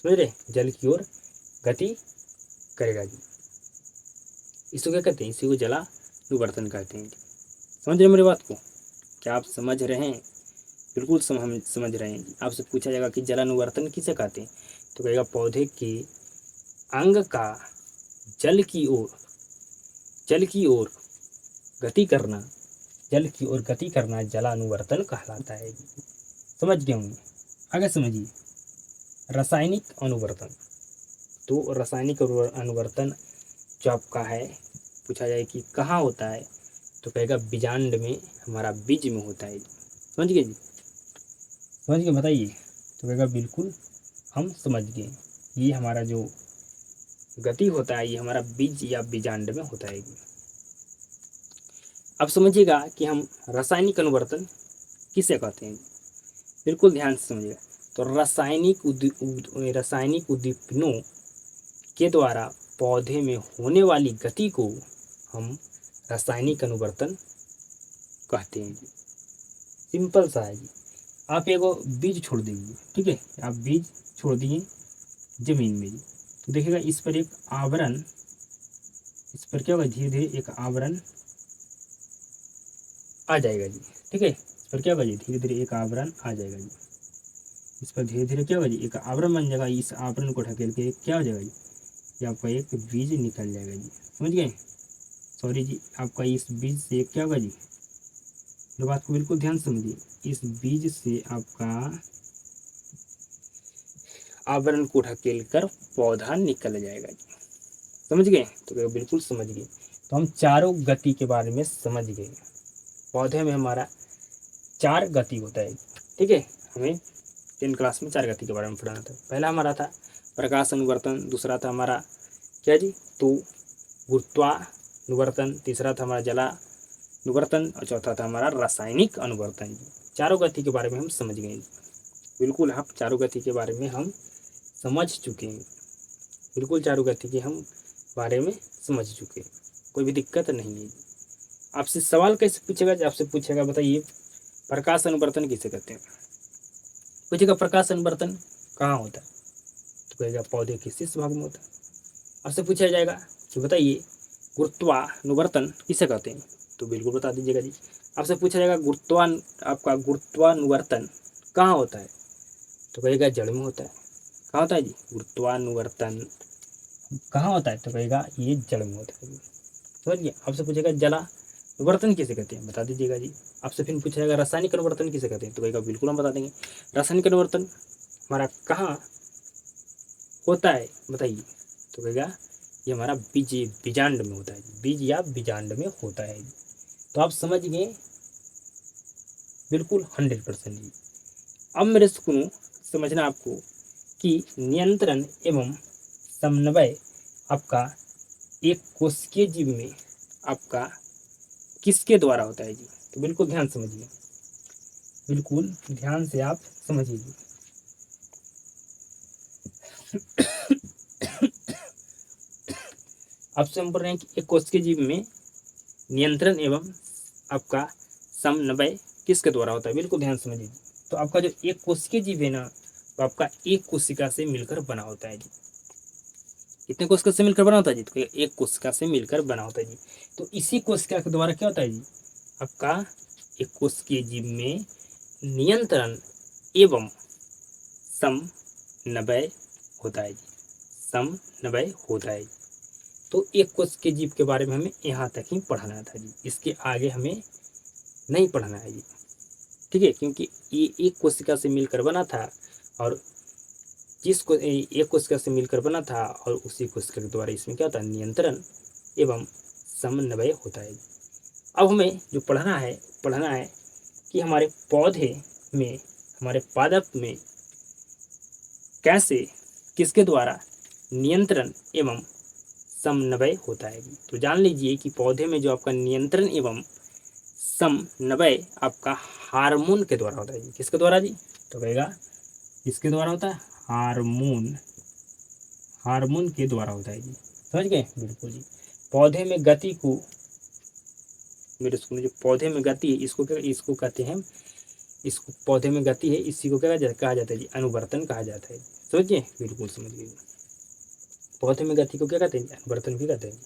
समझ रहे? जल की ओर गति करेगा जी। इसको क्या कहते हैं, इसी को जलानुवर्तन कहते हैं। समझ रहे मेरी बात को? क्या आप समझ रहे हैं? बिल्कुल हम समझ रहे हैं जी। आपसे पूछा जाएगा कि जलानुवर्तन किसे कहते हैं, तो कहेगा पौधे के अंग का जल की ओर गति करना, जल की ओर गति करना जलानुवर्तन कहलाता है जी। समझ गए होंगे? आगे समझिए रासायनिक अनुवर्तन। तो रासायनिक अनुवर्तन जो आपका है, पूछा जाए कि कहाँ होता है, तो कहेगा बीजांड में, हमारा बीज में होता है। समझ गए जी? समझ गए, बताइए। तो कहेगा बिल्कुल हम समझ गए। ये हमारा जो गति होता है ये हमारा बीज या बीजांड में होता है। अब समझिएगा कि हम रासायनिक अनुवर्तन किसे कहते हैं। बिल्कुल ध्यान से समझिएगा। तो रासायनिक उद्दीपनों के द्वारा पौधे में होने वाली गति को हम रासायनिक अनुवर्तन कहते हैं। सिंपल सा है जी। आप एगो बीज छोड़ दीजिए, ठीक है, आप बीज छोड़ दिए जमीन में जी, तो देखिएगा इस पर एक आवरण, इस पर क्या होगा, धीरे धीरे एक आवरण आ जाएगा जी। ठीक है, इस पर क्या होगा जी, धीरे धीरे एक आवरण आ जाएगा जी। इस पर धीरे धीरे क्या होगा जी, एक आवरण बन जाएगा। इस आवरण को ढकेल के क्या हो जाएगा जी, ये आपका एक बीज निकल जाएगा जी। समझ गए? सॉरी जी, आपका इस बीज से क्या होगा जी, मेरी बात को बिल्कुल ध्यान समझिए। इस बीज से आपका आवरण को ढकेल कर पौधा निकल जाएगा जी। समझ गए? तो बिल्कुल समझ गए। तो हम चारों गति के बारे में समझ गए। पौधे में हमारा 4 गति होता है। ठीक है, हमें 10 क्लास में 4 गति के बारे में पढ़ाना था। पहला हमारा था प्रकाश अनुवर्तन, दूसरा था हमारा क्या जी, तो गुरुत्वानुवर्तन, तीसरा था हमारा जलानुवर्तन और चौथा था हमारा रासायनिक अनुवर्तन। चारों गति के बारे में हम समझ गए। बिल्कुल आप चारों गति के बारे में हम समझ चुके हैं। बिल्कुल चारों गति के हम बारे में समझ चुके हैं, कोई भी दिक्कत नहीं है। आपसे सवाल कैसे पूछेगा? आपसे पूछेगा बताइए प्रकाश अनुवर्तन किसे कहते हैं? पूछेगा प्रकाश अनुवर्तन कहाँ होता है, तो कहेगा पौधे के शीर्ष भाग में होता है। आपसे पूछा जाएगा कि बताइए गुरुत्वानुवर्तन किसे कहते हैं, तो बिल्कुल बता दीजिएगा जी। आपसे पूछा जाएगा गुरुत्वानुवर्तन कहाँ होता है, तो कहेगा जड़ में होता है। कहाँ होता है जी? गुरुत्वानुवर्तन कहाँ होता है, तो कहेगा ये जड़ में होता है। समझिए। आपसे पूछेगा जलानुवर्तन किसे कहते हैं, बता दीजिएगा जी। आपसे फिर पूछा जाएगा रासायनिक अनुवर्तन किसे कहते हैं, तो कहेगा बिल्कुल हम बता देंगे। रासायनिक अनुवर्तन हमारा कहाँ होता है बताइए, तो कहेगा ये हमारा बीजांड में होता है, बीज या बीजांड में होता है। तो आप समझ गए बिल्कुल 100% जी। अब मेरे सुनो समझना आपको कि नियंत्रण एवं समन्वय आपका एक कोशिकीय जीव में आपका किसके द्वारा होता है जी, तो बिल्कुल ध्यान समझिए, बिल्कुल ध्यान से आप समझिए। आपसे हम बोल रहे हैं कि एक कोशिकीय जीव में नियंत्रण एवं आपका समन्वय किसके द्वारा होता है, बिल्कुल ध्यान समझिए। तो आपका जो एक कोशिकीय जीव है ना, तो आपका एक कोशिका से मिलकर बना होता है जी। कितने कोशिका से मिलकर बना होता है जी, तो एक कोशिका से मिलकर बना होता है जी। तो इसी कोशिका के द्वारा क्या होता है जी, आपका एक कोशिकीय जीव में नियंत्रण एवं समन्वय होता है जी, समन्वय होता है। तो एक कोशिकीय जीव के बारे में हमें यहाँ तक ही पढ़ना था जी, इसके आगे हमें नहीं पढ़ना है जी, ठीक है। क्योंकि ये एक कोशिका से मिलकर बना था और जिसको एक कोशिका से मिलकर बना था और उसी कोशिका के द्वारा इसमें क्या होता है, नियंत्रण एवं समन्वय होता है। अब हमें जो पढ़ना है कि हमारे पौधे में, हमारे पादप में कैसे, किसके द्वारा नियंत्रण एवं समन्वय होता है। तो जान लीजिए कि पौधे में जो आपका नियंत्रण एवं समन्वय आपका हार्मोन के द्वारा होता है। किसके द्वारा जी, तो कहेगा किसके द्वारा होता है, हार्मोन के द्वारा होता है जी। समझ गए, बिल्कुल जी। पौधे में गति को, मेरे स्कूल में जो पौधे में गति है इसको कहते हैं, इसको पौधे में गति है, इसी को क्या कहा जाता है जी, अनुवर्तन कहा जाता है। समझिए, बिल्कुल समझ गए। पौधे में गति को क्या कहते हैं, अनुवर्तन भी कहते हैं।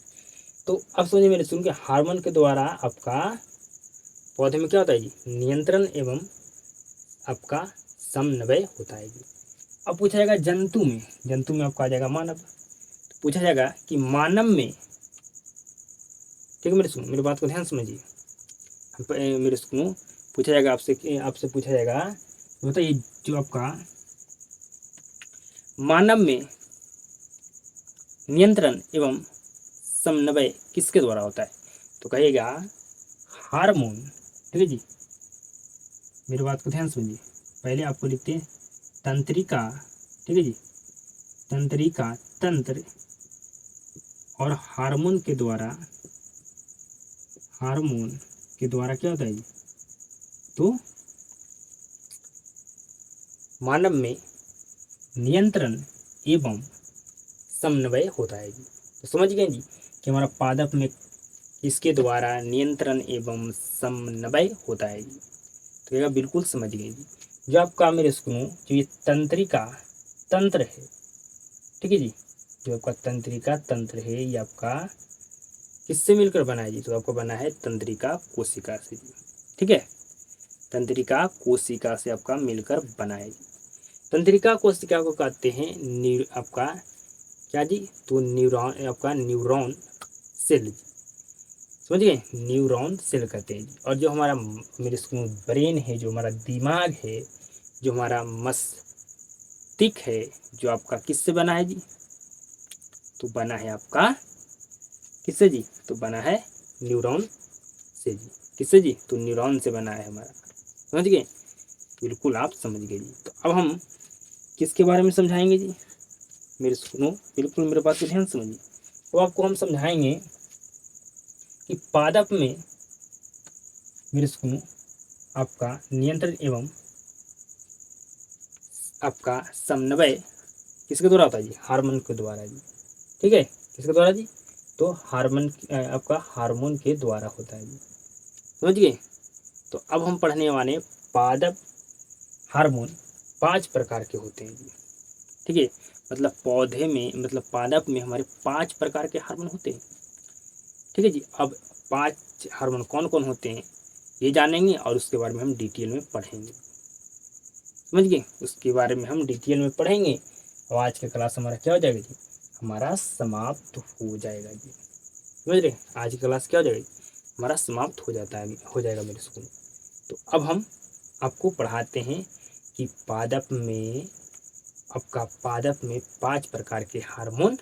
तो अब समझिए मेरे सुन के, हार्मोन के द्वारा आपका पौधे में क्या होता है जी, नियंत्रण एवं आपका समन्वय होता है जी। अब पूछा जाएगा जंतु में आपका आ जाएगा मानव। तो पूछा जाएगा कि मानव में, ठीक है मेरे बात को ध्यान समझिए। मेरे सुनो, पूछा जाएगा आपसे पूछा जाएगा, बताइए जो आपका मानव में नियंत्रण एवं समन्वय किसके द्वारा होता है, तो कहेगा हार्मोन। ठीक है जी, मेरी बात को ध्यान समझिए। पहले आपको लिखते हैं तंत्रिका, ठीक है जी, तंत्रिका, तंत्र और हार्मोन के द्वारा क्या होता है जी, तो मानव में नियंत्रण एवं समन्वय होता है जी। तो समझ गए जी कि हमारा पादप में इसके द्वारा नियंत्रण एवं समन्वय होता है जी। तो यह बिल्कुल समझ गए जी। जो आपका मेरे सुनो, जो ये तंत्रिका तंत्र है, ठीक है जी, जो आपका तंत्रिका तंत्र है ये आपका किससे मिलकर बना है जी, तो आपका बना है तंत्रिका कोशिका से जी। ठीक है, तंत्रिका कोशिका से आपका मिलकर बना है जी। तंत्रिका कोशिका को कहते हैं आपका क्या जी, तो न्यूरॉन, आपका न्यूरॉन सेल, समझ गए, न्यूरॉन सेल कहते हैं। और जो हमारा मेरे ब्रेन है, जो हमारा दिमाग है, जो हमारा मस्तिष्क है, जो आपका किससे बना है जी, तो बना है आपका किससे जी, तो बना है न्यूरॉन से जी। किससे जी, तो न्यूरॉन से बना है हमारा। समझ गए, बिल्कुल आप समझ गए जी। तो अब हम किसके बारे में समझाएंगे जी, मेरे सुनो, बिल्कुल मेरे बात को ध्यान समझिए। तो आपको हम समझाएंगे कि पादप में मेरे सुनो आपका नियंत्रण एवं आपका समन्वय किसके द्वारा होता है जी? हार्मोन के द्वारा जी। ठीक है, किसके द्वारा जी? तो हार्मोन आपका हार्मोन के द्वारा होता है जी। समझ गए? तो अब हम पढ़ने वाले पादप हार्मोन 5 प्रकार के होते हैं जी। ठीक है, मतलब पौधे में मतलब पादप में हमारे 5 प्रकार के हार्मोन होते हैं। ठीक है जी। अब 5 हार्मोन कौन कौन होते हैं ये जानेंगे और उसके बारे में हम डिटेल में पढ़ेंगे। समझ गए? उसके बारे में हम डिटेल में पढ़ेंगे और आज का क्लास हमारा क्या हो जाएगा जी? हमारा समाप्त हो जाएगा जी। समझ रहे? आज की क्लास क्या हो जाएगी? हमारा समाप्त हो जाएगा मेरे स्कूल। तो अब हम आपको पढ़ाते हैं कि पादप में आपका पादप में 5 प्रकार के हार्मोन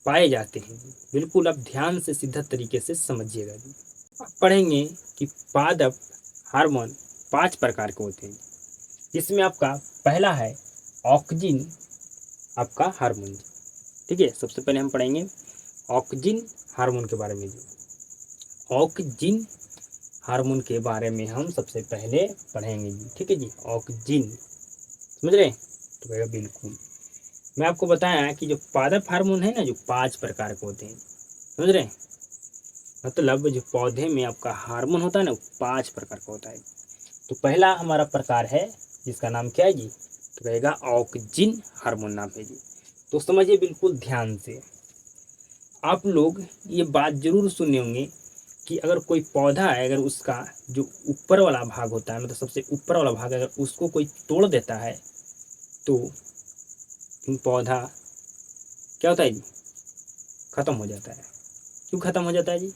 पाए जाते हैं। बिल्कुल अब ध्यान से सीधा तरीके से समझिएगा जी। अब पढ़ेंगे कि पादप हार्मोन 5 प्रकार के होते हैं, जिसमें आपका पहला है ऑक्जिन आपका हार्मोन। ठीक है, सबसे पहले हम पढ़ेंगे ऑक्जिन हार्मोन के बारे में। ऑक्जिन हार्मोन के बारे में हम सबसे पहले पढ़ेंगे जी। ठीक है जी, ऑक्जिन समझ रहे? तो कहेगा बिल्कुल। मैं आपको बताया कि जो पादप हार्मोन है ना, जो 5 प्रकार के होते हैं। समझ रहे? मतलब जो पौधे में आपका हार्मोन होता है ना, 5 प्रकार का होता है। तो पहला हमारा प्रकार है जिसका नाम क्या है जी? तो कहेगा ऑक्जिन हार्मोन नाम है जी। तो समझिए बिल्कुल ध्यान से। आप लोग ये बात जरूर सुने होंगे कि अगर कोई पौधा है, अगर उसका जो ऊपर वाला भाग होता है, मतलब सबसे ऊपर वाला भाग, अगर उसको कोई तोड़ देता है तो पौधा क्या होता है जी? खत्म हो जाता है। क्यों खत्म हो जाता है जी?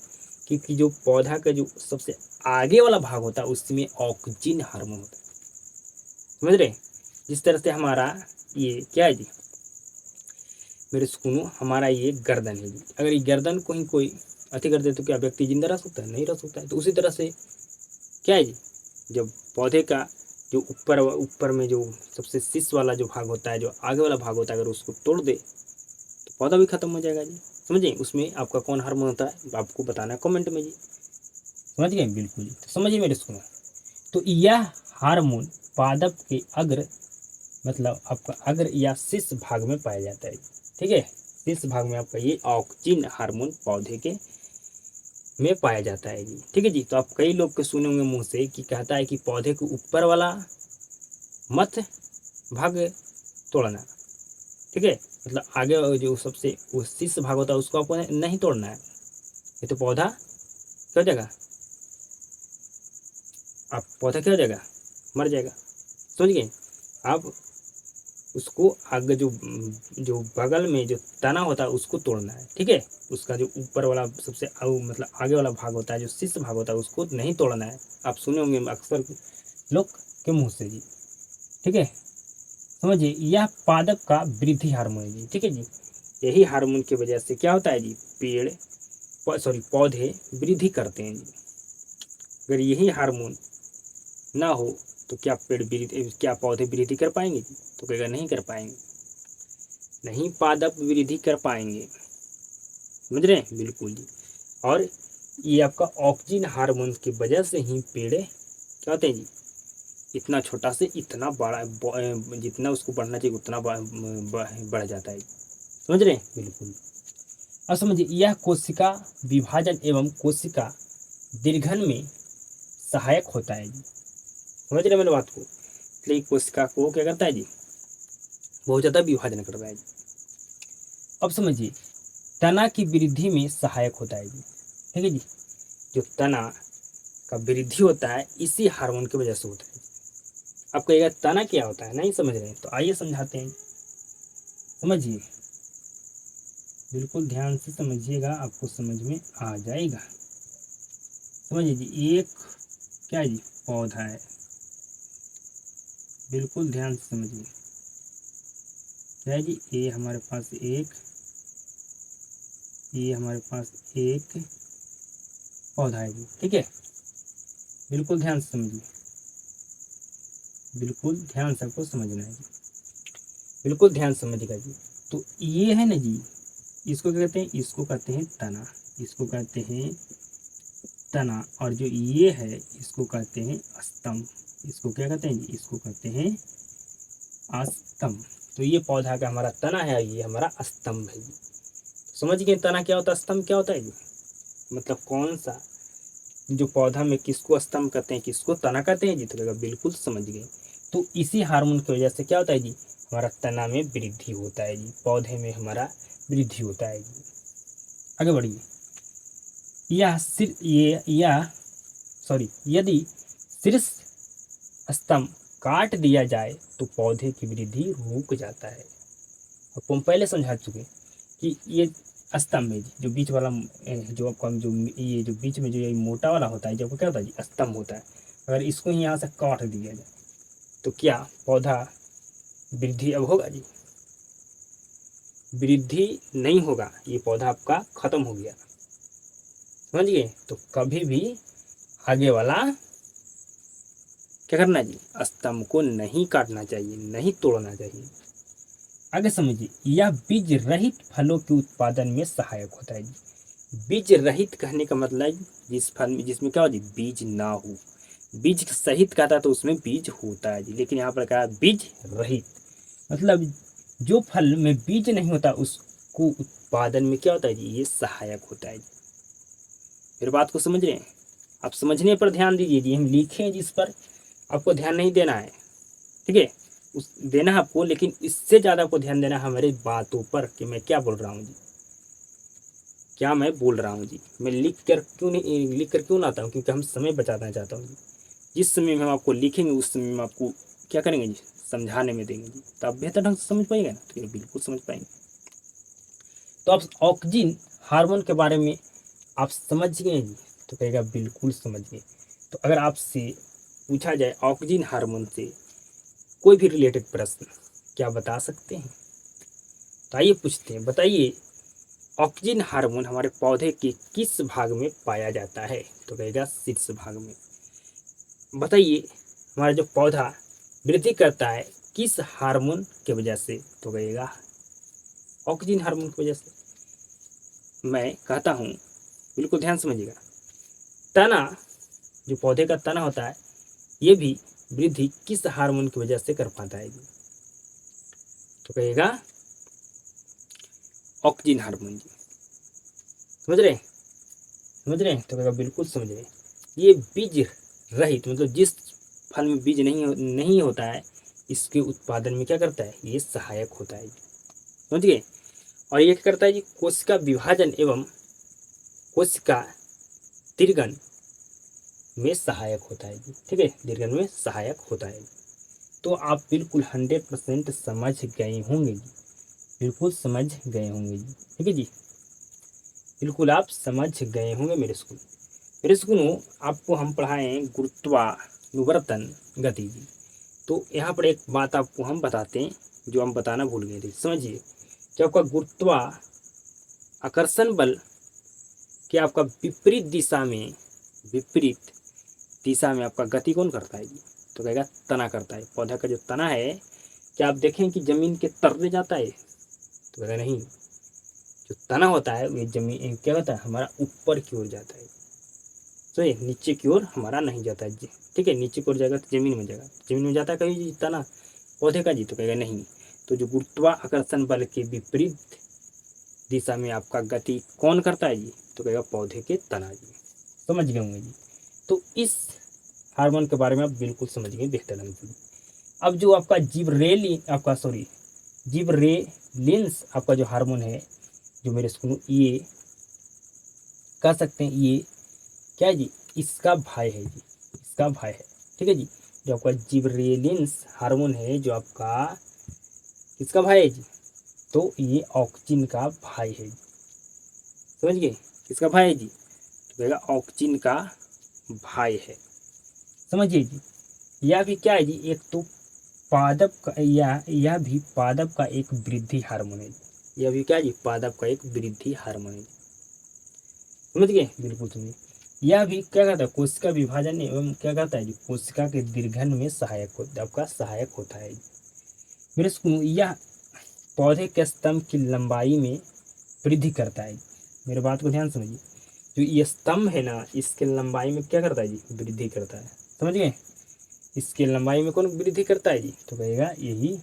क्योंकि जो पौधा का जो सबसे आगे वाला भाग होता है उसमें ऑक्जिन हार्मोन होता है। समझ रहे? जिस तरह से हमारा ये क्या है जी? मेरे सुनो, हमारा ये गर्दन है जी। अगर ये गर्दन को ही कोई अति कर दे तो क्या व्यक्ति जिंदा रह सकता है? नहीं रह सकता है। तो उसी तरह से क्या है जी? जब पौधे का जो ऊपर में जो सबसे शीर्ष वाला जो भाग होता है, जो आगे वाला भाग होता है, अगर उसको तोड़ दे तो पौधा भी खत्म हो जाएगा जी। समझे? उसमें आपका कौन हार्मोन होता है आपको बताना है कमेंट में जी। समझ गए? बिल्कुल जी। तो समझिए मेरे सुनो, तो यह हार्मोन पादप के अग्र मतलब आपका अग्र या शीर्ष भाग में पाया जाता है। ठीक है, शीर्ष भाग में आपका ये ऑक्जिन हार्मोन पौधे के में पाया जाता है जी। ठीक है जी। तो आप कई लोग के सुने होंगे मुंह से कि कहता है कि पौधे के ऊपर वाला मत भाग तोड़ना। ठीक है, मतलब आगे जो सबसे वो शीर्ष भाग होता है उसको आपको नहीं तोड़ना है, ये तो पौधा क्या हो जाएगा? आप पौधा क्या हो जाएगा? मर जाएगा। समझ गए? आप उसको आगे जो जो बगल में जो तना होता है उसको तोड़ना है। ठीक है, उसका जो ऊपर वाला सबसे मतलब आगे वाला भाग होता है, जो शीर्ष भाग होता है, उसको नहीं तोड़ना है। आप सुने होंगे अक्सर लोग के मुंह से जी। ठीक है, समझिए यह पादप का वृद्धि हार्मोन है जी। ठीक है जी, यही हार्मोन की वजह से क्या होता है जी? पौधे वृद्धि करते हैं जी। अगर यही हार्मोन ना हो तो क्या क्या पौधे वृद्धि कर पाएंगे जी? तो कहेगा नहीं कर पाएंगे, नहीं पादप वृद्धि कर पाएंगे। समझ रहे हैं? बिल्कुल जी। और ये आपका ऑक्सीजन हार्मोन की वजह से ही पेड़ क्या होते हैं जी? इतना छोटा से इतना बड़ा जितना उसको बढ़ना चाहिए उतना बढ़ जाता है। समझ रहे हैं? बिल्कुल। अब समझिए यह कोशिका विभाजन एवं कोशिका दीर्घन में सहायक होता है जी। समझ रहे हैं मेरे बात को? इसलिए कोशिका को क्या करता है जी? बहुत ज़्यादा विभाजन करता है जी। अब समझिए तना की वृद्धि में सहायक होता है जी। ठीक है जी, जो तना का वृद्धि होता है इसी हार्मोन की वजह से होता है। आप कहिएगा तना क्या होता है? नहीं समझ रहे हैं तो आइए समझाते हैं। समझिए, बिल्कुल ध्यान से समझिएगा, आपको समझ में आ जाएगा। समझिए जी, एक क्या है जी? पौधा है। बिल्कुल ध्यान से समझिए क्या है जी? ये हमारे पास एक पौधा है जी। ठीक है, बिल्कुल ध्यान से समझिए, बिल्कुल ध्यान से आपको समझना है जी, बिल्कुल ध्यान समझिएगा जी। तो ये है ना जी, इसको क्या कहते हैं? इसको कहते हैं तना। इसको कहते हैं तना, और जो ये है इसको कहते हैं स्तंभ। इसको क्या कहते हैं जी? इसको कहते हैं स्तंभ। तो ये पौधा का हमारा तना है, ये हमारा स्तंभ है जी। समझ गए तना क्या होता है, स्तंभ क्या होता है जी? मतलब कौन सा जो पौधा में किसको स्तंभ कहते हैं, किसको तना कहते हैं जी? तो बिल्कुल समझ गए। तो इसी हार्मोन की वजह से क्या होता है जी? हमारा तना में वृद्धि होता है जी, पौधे में हमारा वृद्धि होता है जी। आगे बढ़िए। यदि शीर्ष स्तंभ काट दिया जाए तो पौधे की वृद्धि रुक जाता है। आपको हम पहले समझा चुके कि ये स्तंभ है जी, जो बीच वाला जो आपका जो ये जो बीच में जो ये मोटा वाला होता है, जो क्या होता है जी? स्तंभ होता है। अगर इसको ही यहाँ से काट दिया जाए तो क्या पौधा वृद्धि अब होगा जी? वृद्धि नहीं होगा, ये पौधा आपका खत्म हो गया। समझ गए? तो कभी भी आगे वाला क्या करना जी? स्तंभ को नहीं काटना चाहिए, नहीं तोड़ना चाहिए। आगे समझिए। यह बीज रहित फलों के उत्पादन में सहायक होता है जी। बीज रहित कहने का मतलब जिस फल में जिसमें क्या हो जी? बीज ना हो। बीज सहित कहता तो उसमें बीज होता है जी, लेकिन यहाँ पर कहा बीज रहित, मतलब जो फल में बीज नहीं होता उसको उत्पादन में क्या होता है जी? ये सहायक होता है जी। फिर बात को समझ रहे हैं? आप समझने पर ध्यान दीजिए जी, हम लिखे हैं जिस पर आपको ध्यान नहीं देना है, ठीक है? उस देना है आपको, लेकिन इससे ज़्यादा आपको ध्यान देना है हमारे बातों पर कि मैं क्या बोल रहा हूँ जी, क्या मैं बोल रहा हूँ जी। मैं लिख कर क्यों ना आता हूँ? क्योंकि हम समय बचाना चाहता हूँ जी। जिस समय में हम आपको लिखेंगे उस समय में आपको क्या करेंगे जी? समझाने में देंगे जी, तो आप बेहतर ढंग से समझ पाएंगे ना? तो ये बिल्कुल समझ पाएंगे। तो आप ऑक्सीजन हार्मोन के बारे में आप समझ गए जी? तो कहेगा बिल्कुल समझ गए। तो अगर आपसे पूछा जाए ऑक्सीजन हार्मोन से कोई भी रिलेटेड प्रश्न, क्या बता सकते हैं? तो आइए पूछते हैं, बताइए ऑक्सीजन हार्मोन हमारे पौधे के किस भाग में पाया जाता है? तो कहेगा शीर्ष भाग में। बताइए हमारा जो पौधा वृद्धि करता है किस हार्मोन की वजह से? तो कहेगा ऑक्सीजन हार्मोन की वजह से। मैं कहता हूँ, बिल्कुल ध्यान समझिएगा। तना, जो पौधे का तना होता है, ये भी वृद्धि किस हार्मोन की वजह से कर पाता है? तो कहेगा ऑक्सीजन हार्मोन जी। समझ रहे तो कहेगा बिल्कुल समझ रहे। ये बीज रहित, मतलब जिस फल में बीज नहीं होता है, इसके उत्पादन में क्या करता है? ये सहायक होता है। समझ गए? और ये क्या करता है जी? कोशिका विभाजन एवं कोशिका दीर्घन में सहायक होता है जी। ठीक है, दीर्घन में सहायक होता है। तो आप बिल्कुल 100% समझ गए होंगे जी, बिल्कुल समझ गए होंगे जी। ठीक है जी, बिल्कुल आप समझ गए होंगे मेरे सुनो। आपको हम पढ़ाएं गुरुत्वानुवर्तन गति जी। तो यहाँ पर एक बात आपको हम बताते हैं जो हम बताना भूल गए थे। समझिए, कि आपका गुरुत्वा आकर्षण बल कि आपका विपरीत दिशा में आपका गति कौन करता है जी? तो कहेगा तना करता है। पौधा का जो तना है, क्या आप देखें कि जमीन के तर्रे जाता है? तो कहेगा नहीं। जो तना होता है वो जमीन क्या होता है? हमारा ऊपर की ओर जाता है। तो ये नीचे की ओर हमारा नहीं जाता है जी। ठीक है, नीचे की ओर जाएगा तो जमीन में जाएगा। जमीन में जाता है कभी जी तना पौधे का जी? तो कहेगा नहीं। तो जो गुरुत्वाकर्षण बल के विपरीत दिशा में आपका गति कौन करता है जी? तो कहेगा पौधे के तना जी। समझ गए होंगे जी। तो इस हार्मोन के बारे में आप बिल्कुल समझ गए बेहतर ढंग से। अब जो आपका जिबरेलिंस आपका जो हार्मोन है, जो मेरे स्कूल ये कह सकते हैं ये क्या है जी? इसका भाई है जी, इसका भाई है। ठीक है जी, जो आपका जिबरेलिंस हार्मोन है जो आपका किसका भाई है जी? तो ये ऑक्सीजन का भाई है जी। समझ गए? किसका भाई है जी? तो कहेगा ऑक्सीजन का भाई है। समझिए जी, यह भी क्या है जी? एक तो पादप का यह भी पादप का एक वृद्धि हार्मोन है। यह भी क्या जी? पादप का एक वृद्धि हार्मोन है। समझ गए? बिल्कुल समझिए। यह भी क्या करता है? कोशिका विभाजन एवं क्या करता है जी? कोशिका के दीर्घन में सहायक होता है। मेरे यह पौधे के स्तंभ की लंबाई में वृद्धि करता है। मेरे बात को ध्यान समझिए। जो ये स्तंभ है ना, इसके लंबाई में क्या करता है जी, वृद्धि करता है। समझ गए, इसके लंबाई में कौन वृद्धि करता है जी, तो कहेगा यही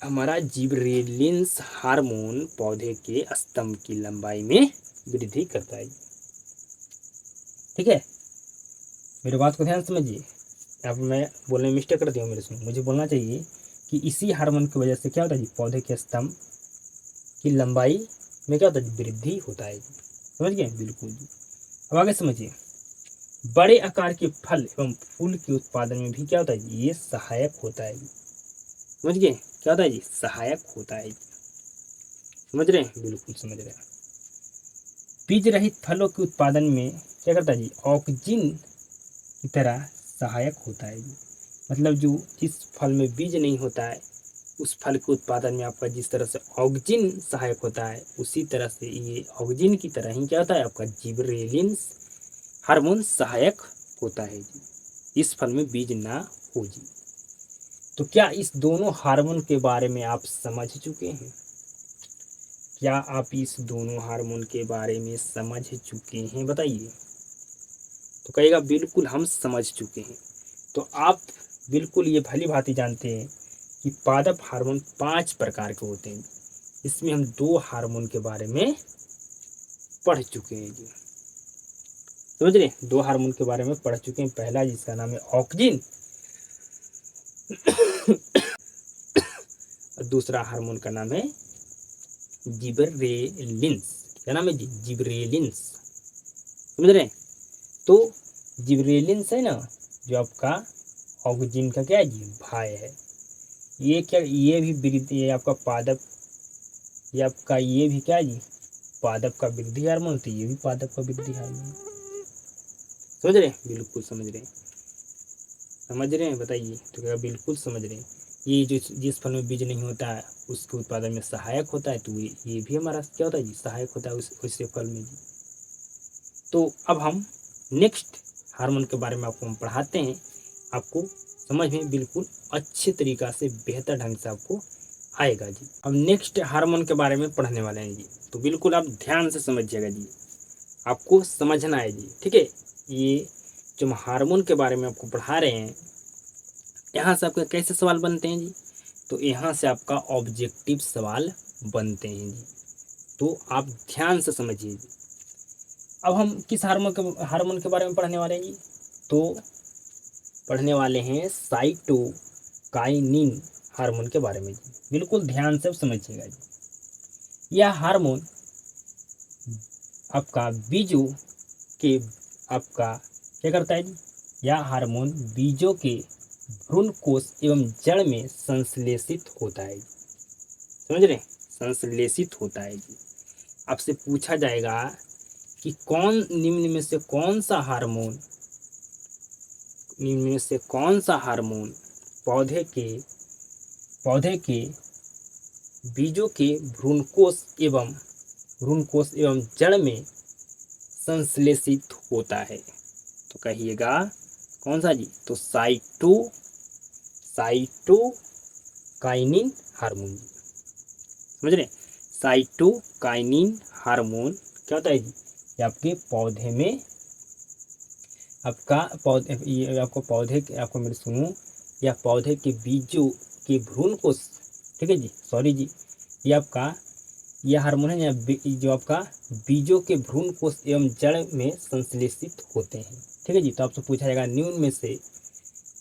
हमारा जिबरेलिंस हार्मोन पौधे के स्तंभ की लंबाई में वृद्धि करता है। ठीक है, मेरी बात को ध्यान समझिए। अब मैं बोलने में मिस्टेक कर दिया हूँ मेरे से, मुझे बोलना चाहिए कि इसी हार्मोन की वजह से क्या होता है जी, पौधे के स्तंभ की लंबाई में क्या होता है, वृद्धि होता है। समझ गए, बिल्कुल जी। अब आगे समझिए, बड़े आकार के फल एवं फूल के उत्पादन में भी क्या होता है जी, ये सहायक होता है। समझ गए, क्या होता है जी, सहायक होता है। समझ रहे हैं, बिल्कुल समझ रहे हैं। बीज रहित फलों के उत्पादन में क्या करता है जी, ऑक्सीजन की तरह सहायक होता है। मतलब जो जिस फल में बीज नहीं होता है, उस फल के उत्पादन में आपका जिस तरह से ऑक्सीजन सहायक होता है, उसी तरह से ये ऑक्सीजन की तरह ही क्या होता है, आपका जिबरेलिंस हार्मोन सहायक होता है जी, इस फल में बीज ना हो जी। तो क्या इस दोनों हार्मोन के बारे में आप समझ चुके हैं? क्या आप इस दोनों हार्मोन के बारे में समझ चुके हैं, बताइए। तो कहेगा बिल्कुल हम समझ चुके हैं। तो आप बिल्कुल ये भली भांति जानते हैं कि पादप हार्मोन 5 प्रकार के होते हैं। इसमें हम 2 हार्मोन के बारे में पढ़ चुके हैं जी। समझ रहे, 2 हार्मोन के बारे में पढ़ चुके हैं। पहला जिसका नाम है ऑक्सीजन, और दूसरा हार्मोन का नाम है जिबरेलिंस। क्या नाम है जी, जिबरेलिंस। समझ रहे हैं, तो जिबरेलिंस है ना, जो आपका ऑक्सीजन का क्या है जी, भाई है। ये क्या, ये भी वृद्धि, ये आपका पादप, ये आपका ये भी क्या है जी, पादप का वृद्धि हार्मोन, तो ये भी पादप का वृद्धि हार्मोन। समझ रहे हैं, बिल्कुल समझ रहे हैं। समझ रहे हैं, बताइए। तो क्या, बिल्कुल समझ रहे हैं। ये जो जिस फल में बीज नहीं होता है उसके उत्पादन में सहायक होता है, तो ये भी हमारा क्या होता है जी, सहायक होता है उससे फल में जी। तो अब हम नेक्स्ट हार्मोन के बारे में आपको हम पढ़ाते हैं, आपको समझ में बिल्कुल अच्छे तरीका से, बेहतर ढंग से आपको आएगा जी। अब नेक्स्ट हार्मोन के बारे में पढ़ने वाले हैं जी, तो बिल्कुल आप ध्यान से समझिएगा जी, आपको समझना है जी। ठीक है, ये जो हम हार्मोन के बारे में आपको पढ़ा रहे हैं, यहाँ से आपके कैसे सवाल बनते हैं जी, तो यहाँ से आपका ऑब्जेक्टिव सवाल बनते हैं जी। तो आप ध्यान से समझिए जी। अब हम किस हार्मोन के बारे में पढ़ने वाले हैं जी, तो पढ़ने वाले हैं साइटोकाइनिन हार्मोन के बारे में जी। बिल्कुल ध्यान से समझिएगा जी। यह हार्मोन आपका बीजों के, आपका क्या करता है जी, यह हार्मोन बीजों के भ्रूण कोश एवं जड़ में संश्लेषित होता है। समझ रहे, संश्लेषित होता है जी। आपसे पूछा जाएगा कि निम्न में से कौन सा हार्मोन, निम्न में से कौन सा हार्मोन पौधे के बीजों के भ्रूणकोश एवं जड़ में संश्लेषित होता है। तो कहिएगा कौन सा जी, तो साइटोकाइनिन हार्मोन। समझ रहे, साइटोकाइनिन हार्मोन क्या होता है जी, ये आपके पौधे में, आपका पौधे, ये आपको पौधे के, आपको मेरे सुनो, या पौधे के बीजों के भ्रूण कोश, ठीक है जी, सॉरी जी, ये आपका यह हार्मोन है जो आपका बीजों के भ्रूण कोश एवं जड़ में संश्लेषित होते हैं। ठीक है जी। तो आपसे पूछा जाएगा निम्न में से,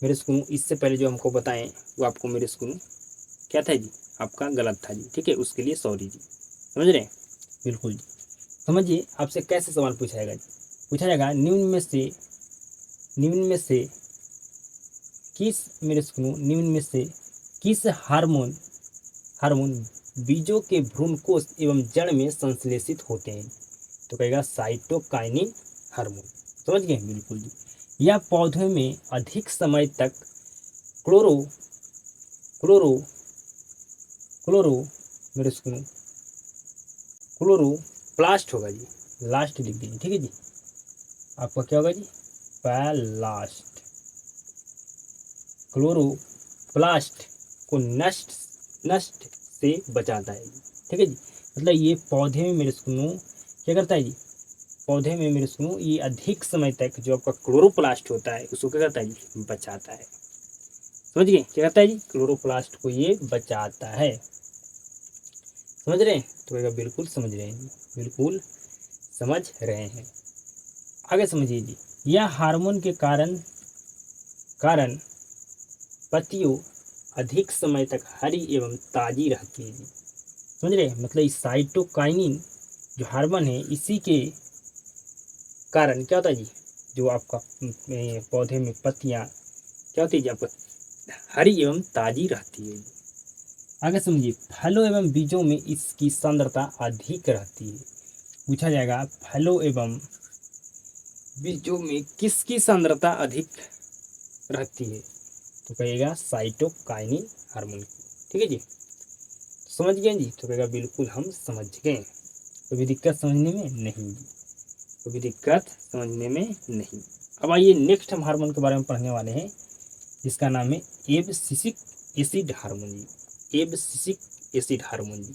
मेरे सुनो, इससे पहले जो हमको बताएं वो आपको मेरे सुनो क्या था जी, आपका गलत था जी। ठीक है, उसके लिए सॉरी जी। समझ रहे हैं, बिल्कुल जी। समझिए, आपसे कैसे सवाल पूछा जाएगा जी, पूछा जाएगा निम्न में से किस, मेरे सुनो, निम्न में से किस हार्मोन बीजों के भ्रूणकोश एवं जड़ में संश्लेषित होते हैं, तो कहेगा साइटोकाइनिन हार्मोन। समझ गए, बिल्कुल जी। यह पौधे में अधिक समय तक क्लोरो क्लोरो क्लोरो मेरे सुनो क्लोरोप्लास्ट होगा जी, लास्ट लिख दीजिए। ठीक है जी, आपका क्या होगा जी, प्लास्ट, क्लोरोप्लास्ट को नष्ट से बचाता है जी। ठीक है जी, मतलब ये पौधे में मेरिस्कुनो क्या करता है जी, पौधे में मेरिस्कुनो ये अधिक समय तक जो आपका क्लोरोप्लास्ट होता है उसको क्या करता है जी, बचाता है। समझ गए क्या करता है जी, क्लोरोप्लास्ट को ये बचाता है। समझ रहे हैं, तो कहेगा बिल्कुल समझ रहे हैं जी, बिल्कुल समझ रहे हैं। आगे समझिए जी, यह हार्मोन के कारण कारण पत्तियों अधिक समय तक हरी एवं ताजी रहती है जी। समझ रहे, मतलब इस साइटोकाइनिन जो हार्मोन है इसी के कारण क्या होता है जी, जो आपका पौधे में पत्तियां क्या होती है जी, आपको हरी एवं ताजी रहती है। आगे समझिए, फलों एवं बीजों में इसकी सांद्रता अधिक रहती है। पूछा जाएगा फलों एवं बीजों में किसकी सांद्रता अधिक रहती है, तो कहेगा साइटोकाइनिन हार्मोन की। ठीक है जी, समझ गए जी, तो कहेगा बिल्कुल हम समझ गए, कोई दिक्कत समझने में नहीं जी, कोई दिक्कत समझने में नहीं। अब आइए नेक्स्ट हम हार्मोन के बारे में पढ़ने वाले हैं, जिसका नाम है एब्सिसिक एसिड हार्मोन जी, एब्सिसिक एसिड हार्मोन जी।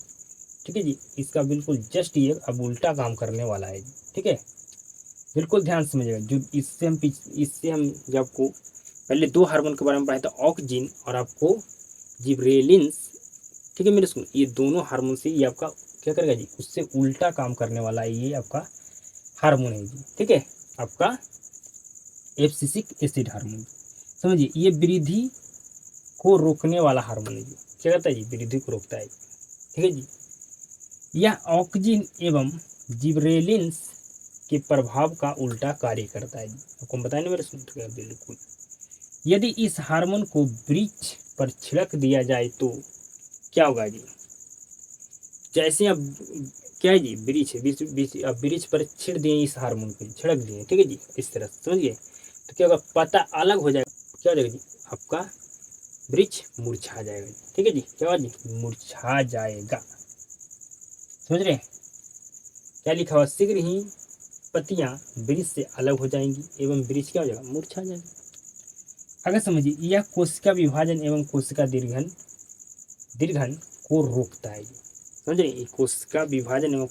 ठीक है जी, इसका बिल्कुल जस्ट ये अब उल्टा काम करने वाला है जी। ठीक है, बिल्कुल ध्यान समझिएगा, जो इससे हम जब आपको पहले दो हार्मोन के बारे में पढ़ाया था, ऑक्सिन और आपको जिब्रेलिन्स। ठीक है मेरे सुन, ये दोनों हार्मोन से ये आपका क्या करेगा जी, उससे उल्टा काम करने वाला है ये आपका हार्मोन है जी। ठीक है, आपका एब्सिसिक एसिड हार्मोन। समझिए, ये वृद्धि को रोकने वाला हार्मोन है जी। क्या कहता है जी, वृद्धि को रोकता है। ठीक है जी, यह ऑक्सिन एवं जिब्रेलिन्स के प्रभाव का उल्टा कार्य करता है जी। आपको हम बताएं ना मेरे सुन, तो बिल्कुल, यदि इस हार्मोन को वृक्ष पर छिड़क दिया जाए तो क्या होगा जी, जैसे अब क्या है जी, वृक्ष अब वृक्ष पर छिड़ दिए, इस हार्मोन को छिड़क दिए, ठीक है जी, इस तरह समझिए, तो क्या होगा, पत्ता अलग हो जाएगा, क्या हो जाएगा जी, आपका वृक्ष मुरझा जाएगा जी। ठीक है जी, क्या होगा जी, मुरझा जाएगा। समझ रहे हैं, क्या लिखा हुआ, शीघ्र ही पत्तियां वृक्ष से अलग हो जाएंगी एवं वृक्ष क्या हो जाएगा, मुरझा जाएगा। अगर समझिए, यह कोशिका विभाजन एवं कोशिका दीर्घन को रोकता है। समझ रहे, कोशिका विभाजन एवं